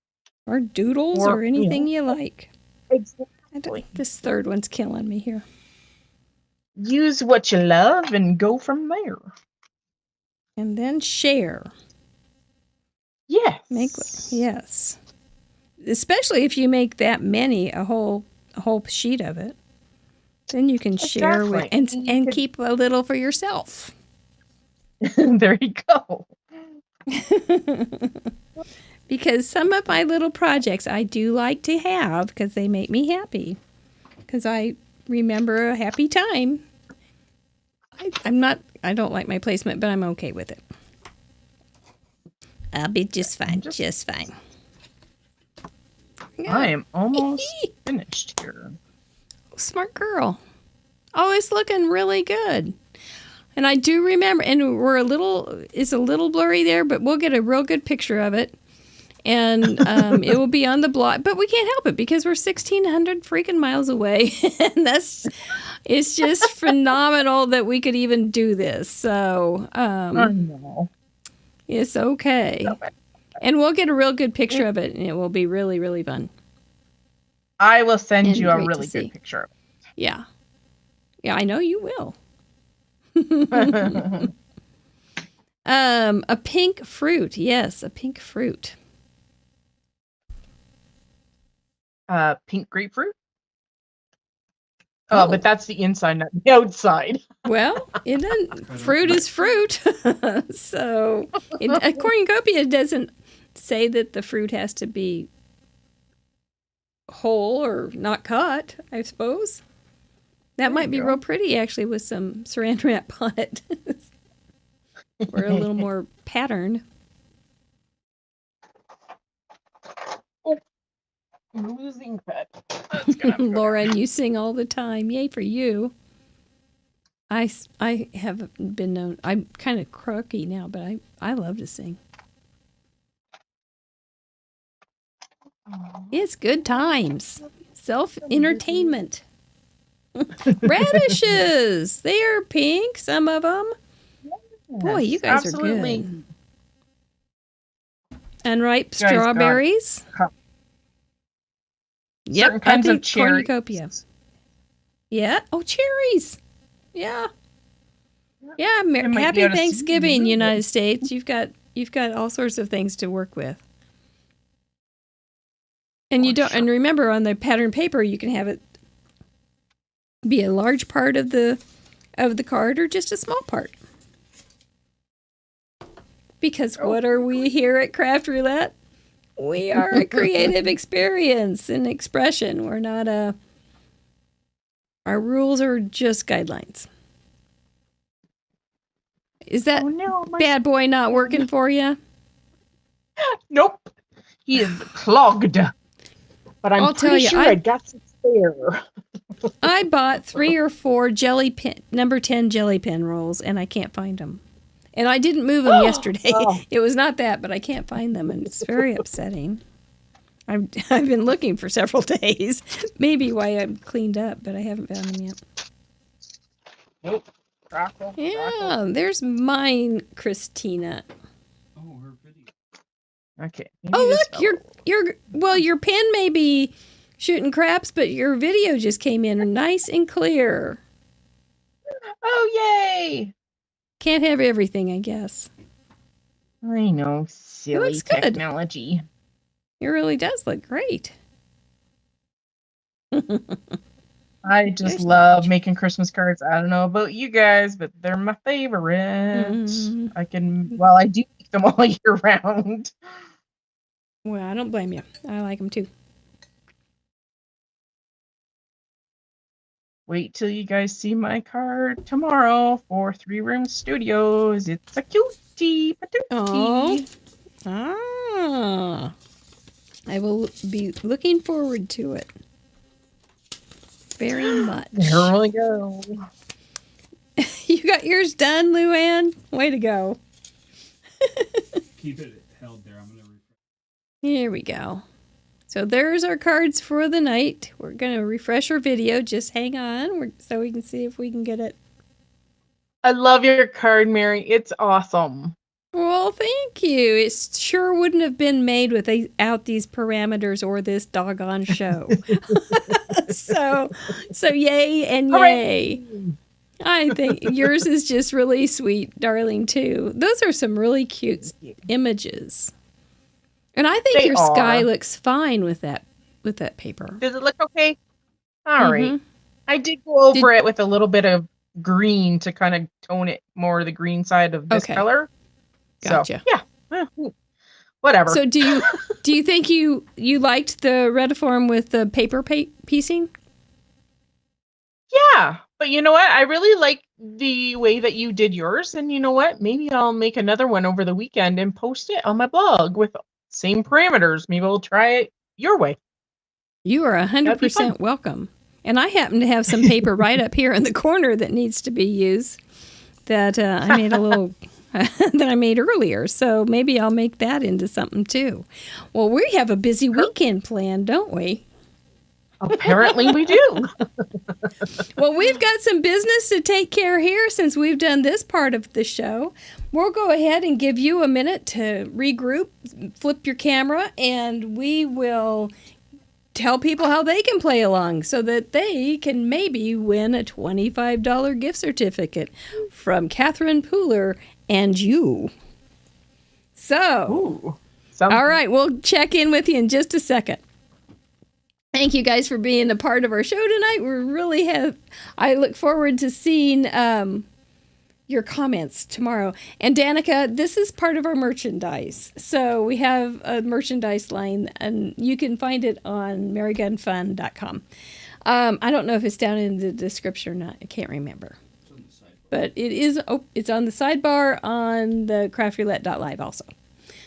Or doodles or anything you like. Exactly. This third one's killing me here. Use what you love and go from there. And then share. Yes. Yes. Especially if you make that many, a whole sheet of it. Then you can share with and keep a little for yourself. There you go. Because some of my little projects I do like to have because they make me happy. Because I remember a happy time. I don't like my placement, but I'm okay with it. I'll be just fine. Just fine. Yeah. I am almost finished here. Smart girl. Oh, it's looking really good. And I do remember, and it's a little blurry there, but we'll get a real good picture of it. And it will be on the blog. But we can't help it because we're 1,600 freaking miles away. And it's just phenomenal that we could even do this. So it's okay. And we'll get a real good picture of it, and it will be really, really fun. I will send you a really good picture of it. Yeah. Yeah, I know you will. A pink fruit. Yes, a pink fruit. Pink grapefruit? Oh, but that's the inside, not the outside. Well, it doesn't. Fruit is fruit. So, a cornucopia doesn't say that the fruit has to be whole or not cut, I suppose. That might be real pretty, actually, with some saran wrap on it. We're a little more patterned. Oh, I'm losing pet. Lauren, you sing all the time. Yay for you. I haven't been known. I'm kind of croaky now, but I love to sing. It's good times. Self-entertainment. Radishes. They are pink, some of them. Yes, boy, you guys are good. Unripe strawberries. Yep, kinds of cornucopia. Yeah. Oh, cherries. Yeah. Yeah. Happy Thanksgiving, United States. You've got all sorts of things to work with. And and remember, on the pattern paper, you can have it be a large part of the card or just a small part. Because what are we here at Craft Roulette? We are a creative experience and expression. We're not our rules are just guidelines. Is that Oh no, bad boy not working for you? Nope. He is clogged. But I'm I'll tell pretty you, sure I got some spare. I bought 3 or 4 number 10 jelly pen rolls, and I can't find them. And I didn't move them yesterday. Oh. It was not that, but I can't find them, and it's very upsetting. I've been looking for several days. Maybe why I'm cleaned up, but I haven't found them yet. Nope. Crackle. Yeah, there's mine, Christina. Oh, her video. Okay. Oh, look, your pen may be shooting craps, but your video just came in nice and clear. Oh, yay! Can't have everything, I guess. I know, silly looks good. technology. It really does look great. I just love making Christmas cards. I don't know about you guys, but they're my favorite. Mm. I do make them all year round. Well, I don't blame you. I like them too. Wait till you guys see my card tomorrow for 3 Room Studios. It's a cutie patootie. Oh. Ah. I will be looking forward to it. Very much. There we go. You got yours done, Luann? Way to go. Keep it held there. I'm going to refresh. Here we go. So there's our cards for the night. We're going to refresh our video. Just hang on so we can see if we can get it. I love your card, Mary. It's awesome. Well, thank you. It sure wouldn't have been made without these parameters or this doggone show. So yay and yay. I think yours is just really sweet, darling, too. Those are some really cute images. And I think your sky looks fine with that paper. Does it look okay? All right. I did go over it with a little bit of green to kind of tone it more the green side of this color. Gotcha. So, yeah. Whatever. So do you think you liked the retiform with the paper piecing? Yeah. But you know what? I really like the way that you did yours. And you know what? Maybe I'll make another one over the weekend and post it on my blog with same parameters. Maybe we'll try it your way. You are 100% welcome. And I happen to have some paper right up here in the corner that needs to be used that I made a little that I made earlier. So maybe I'll make that into something too. Well, we have a busy weekend planned, don't we? Apparently we do. Well, we've got some business to take care here since we've done this part of the show. We'll go ahead and give you a minute to regroup, flip your camera, and we will tell people how they can play along so that they can maybe win a $25 gift certificate from Catherine Pooler and you. So, all right, we'll check in with you in just a second. Thank you guys for being a part of our show tonight. I look forward to seeing your comments tomorrow. And Danica, this is part of our merchandise. So we have a merchandise line, and you can find it on marygunfun.com. I don't know if it's down in the description or not. I can't remember. It's on the sidebar. But it's on the sidebar on the craftroulette.live also.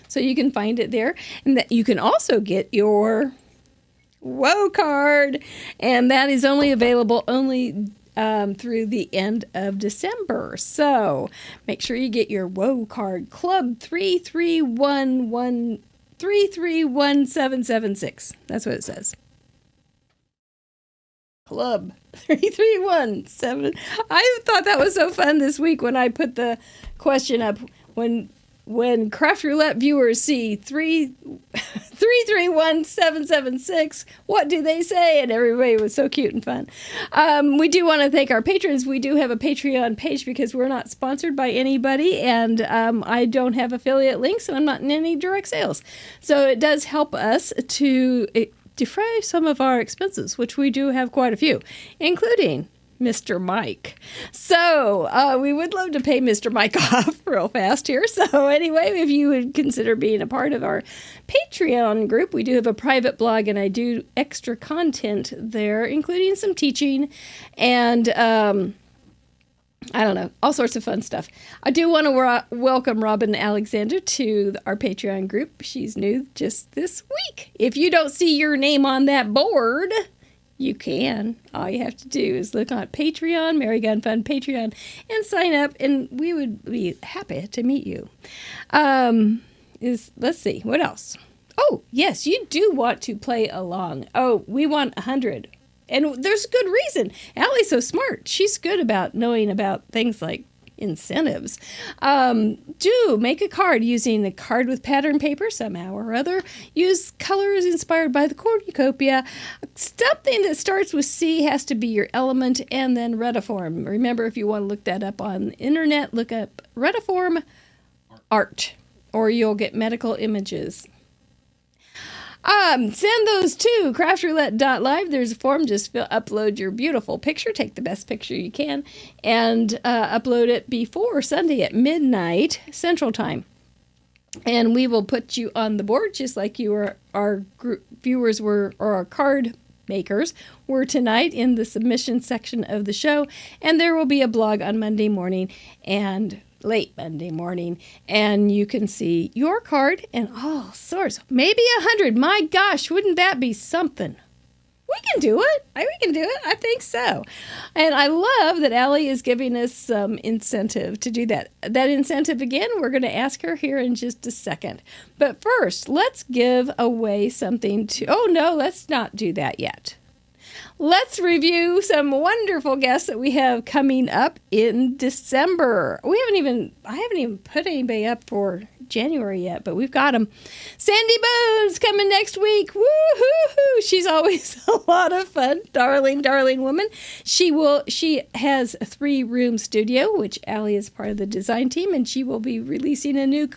So you can find it there. And that you can also get your Whoa card, and that is only available through the end of December. So make sure you get your Whoa card. Club 331776. That's what it says. Club 3317. I thought that was so fun this week when I put the question up when Craft Roulette viewers see 331776, what do they say? And everybody was so cute and fun. We do want to thank our patrons. We do have a Patreon page because we're not sponsored by anybody, and I don't have affiliate links, and I'm not in any direct sales. So it does help us to defray some of our expenses, which we do have quite a few, including Mr. Mike. So we would love to pay Mr. Mike off real fast here. So anyway, if you would consider being a part of our Patreon group, we do have a private blog, and I do extra content there, including some teaching and I don't know, all sorts of fun stuff. I do want to welcome Robin Alexander to our Patreon group. She's new just this week. If you don't see your name on that board, you can. All you have to do is look on Patreon, Mary Gun Fun Patreon, and sign up, and we would be happy to meet you. Let's see, what else? Oh, yes, you do want to play along. Oh, we want 100. And there's a good reason. Allie's so smart. She's good about knowing about things like incentives. Do make a card using a card with pattern paper somehow or other. Use colors inspired by the cornucopia. Something that starts with C has to be your element, and then retiform. Remember, if you want to look that up on the internet, look up retiform art, or you'll get medical images. Send those to craftroulette.live. There's a form. Just upload your beautiful picture. Take the best picture you can and upload it before Sunday at midnight Central Time. And we will put you on the board just like you were, our group viewers were, or our card makers were tonight in the submission section of the show. And there will be a blog on Monday morning and late Monday morning, and you can see your card and all sorts. Maybe 100. My gosh, wouldn't that be something? We can do it. We can do it. I think so. And I love that Allie is giving us some incentive to do that. That incentive, again, we're going to ask her here in just a second. But first, let's give away something to... Oh, no, let's not do that yet. Let's review some wonderful guests that we have coming up in December. I haven't even put anybody up for January yet, but we've got them. Sandy Bones coming next week. Woo-hoo-hoo. She's always a lot of fun. Darling, darling woman. She has a 3-room studio, which Allie is part of the design team, and she will be releasing a new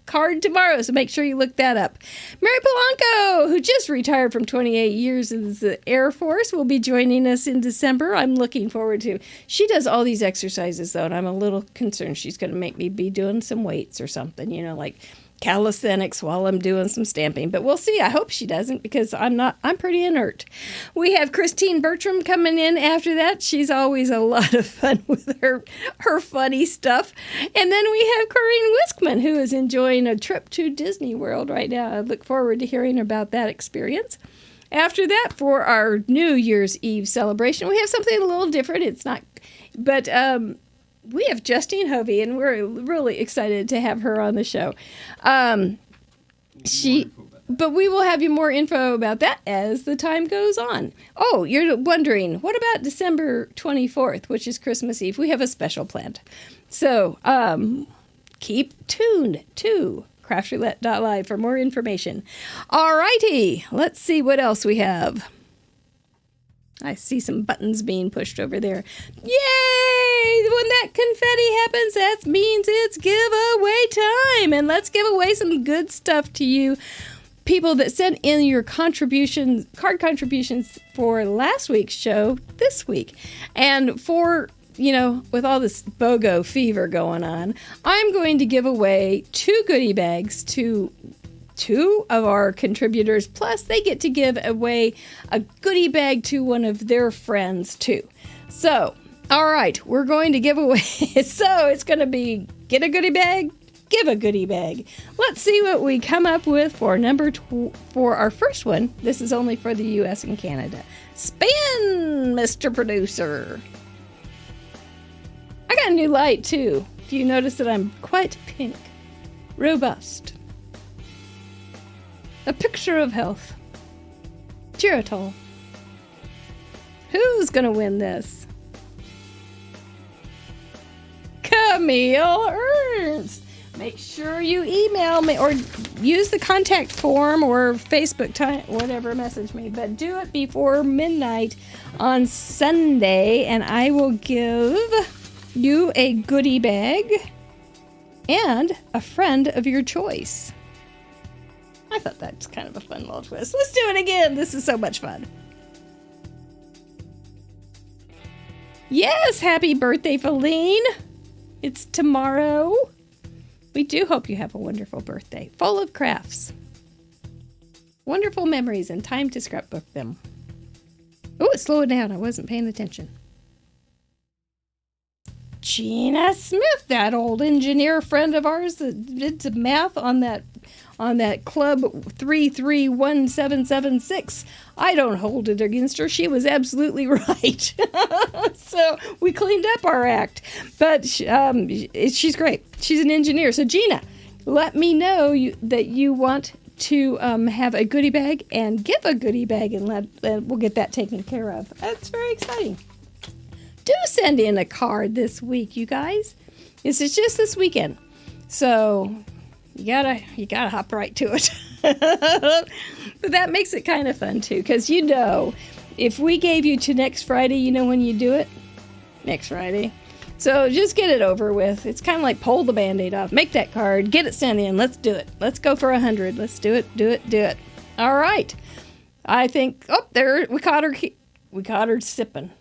card tomorrow, so make sure you look that up. Mary Polanco, who just retired from 28 years in the Air Force, will be joining us in December. I'm looking forward to. She does all these exercises, though, and I'm a little concerned she's going to make me be doing some weights or something, like calisthenics while I'm doing some stamping. But we'll see. I hope she doesn't, because I'm pretty inert. We have Christine Bertram coming in after that. She's always a lot of fun with her funny stuff. And then we have Corinne Wiskman, who is enjoying a trip to Disney World right now. I look forward to hearing about that experience. After that, for our New Year's Eve celebration, we have something a little different. We have Justine Hovey, and we're really excited to have her on the show. But we will have you more info about that as the time goes on. Oh, you're wondering, what about December 24th, which is Christmas Eve? We have a special planned. So keep tuned to craftroulette.live for more information. All righty, let's see what else we have. I see some buttons being pushed over there. Yay! When that confetti happens, that means it's giveaway time. And let's give away some good stuff to you people that sent in your card contributions for last week's show this week. And for, with all this BOGO fever going on, I'm going to give away 2 goodie bags to 2 of our contributors, plus they get to give away a goodie bag to one of their friends too. So, all right, we're going to give away. So it's going to be get a goodie bag, give a goodie bag. Let's see what we come up with for for our first one. This is only for the U.S. and Canada. Spin, Mr. Producer. I got a new light too. Do you notice that I'm quite pink? Robust. A picture of health. Geritol. Who's going to win this? Camille Ernst. Make sure you email me or use the contact form or Facebook time, whatever, message me. But do it before midnight on Sunday, and I will give you a goodie bag and a friend of your choice. I thought that's kind of a fun little twist. Let's do it again. This is so much fun. Yes, happy birthday, Feline. It's tomorrow. We do hope you have a wonderful birthday, full of crafts, wonderful memories, and time to scrapbook them. Oh, it slowed down. I wasn't paying attention. Gina Smith, that old engineer friend of ours that did some math on that Club 331776. I don't hold it against her. She was absolutely right. So we cleaned up our act. But she's great. She's an engineer. So Gina, let me know that you want to have a goodie bag and give a goodie bag, and we'll get that taken care of. That's very exciting. Do send in a card this week, you guys. This is just this weekend. So you gotta hop right to it. But that makes it kind of fun too, because if we gave you to next Friday, you know when you do it? Next Friday. So just get it over with. It's kind of like pull the Band-Aid off. Make that card. Get it sent in. Let's do it. Let's go for 100. Let's do it. All right. I think, there, we caught her sipping.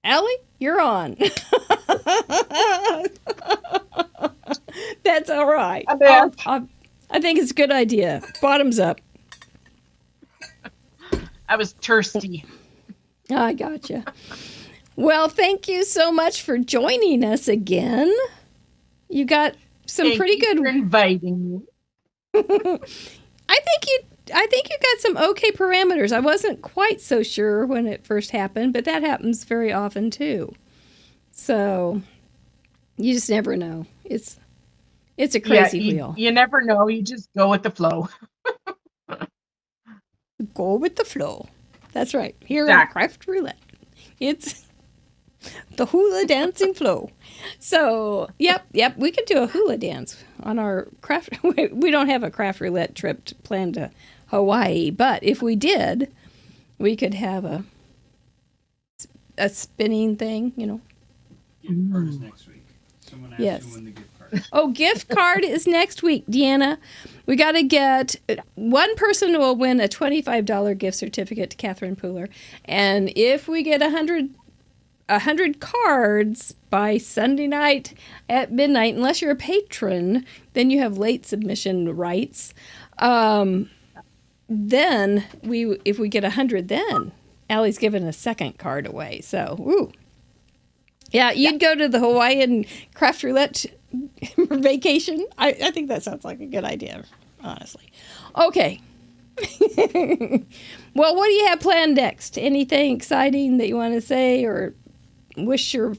Allie, you're on. That's all right. I think it's a good idea. Bottoms up. I was thirsty. I gotcha. Well, thank you so much for joining us again. You got some pretty good. Thank you for inviting me. I think you got some okay parameters. I wasn't quite so sure when it first happened, but that happens very often too. So you just never know. It's a crazy wheel. You never know. You just go with the flow. Go with the flow. That's right. Here Exactly. on Craft Roulette. It's the hula dancing flow. So, yep, we could do a hula dance on our craft. We don't have a Craft Roulette trip planned to Hawaii, but if we did, we could have a spinning thing, Gift card is next week. Someone asked Yes. you when the gift card. Oh, gift card is next week, Deanna. We got to get one person will win a $25 gift certificate to Catherine Pooler, and if we get 100 cards by Sunday night at midnight, unless you're a patron, then you have late submission rights. Then if we get 100, then Allie's giving a second card away. So, woo. Yeah, you'd go to the Hawaiian Craft Roulette vacation. I think that sounds like a good idea, honestly. Okay. Well, what do you have planned next? Anything exciting that you want to say or wish your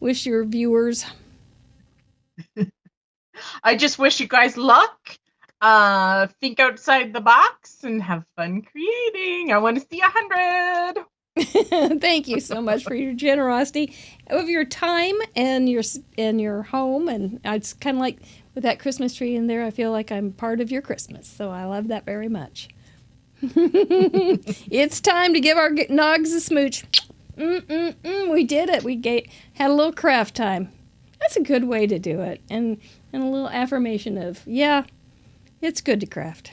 viewers? I just wish you guys luck. Think outside the box and have fun creating. I want to see 100. Thank you so much for your generosity of your time and your home. And it's kind of like with that Christmas tree in there, I feel like I'm part of your Christmas. So I love that very much. It's time to give our nogs a smooch. We did it. We had a little craft time. That's a good way to do it. And a little affirmation of, yeah, it's good to craft.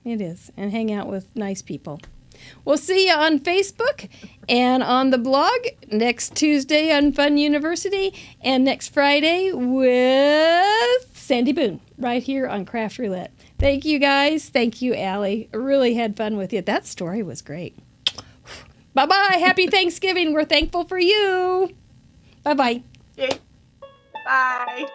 It is. And hang out with nice people. We'll see you on Facebook and on the blog next Tuesday on Fun University and next Friday with Sandy Boone right here on Craft Roulette. Thank you, guys. Thank you, Allie. I really had fun with you. That story was great. Bye-bye. Happy Thanksgiving. We're thankful for you. Bye-bye. Okay. Bye.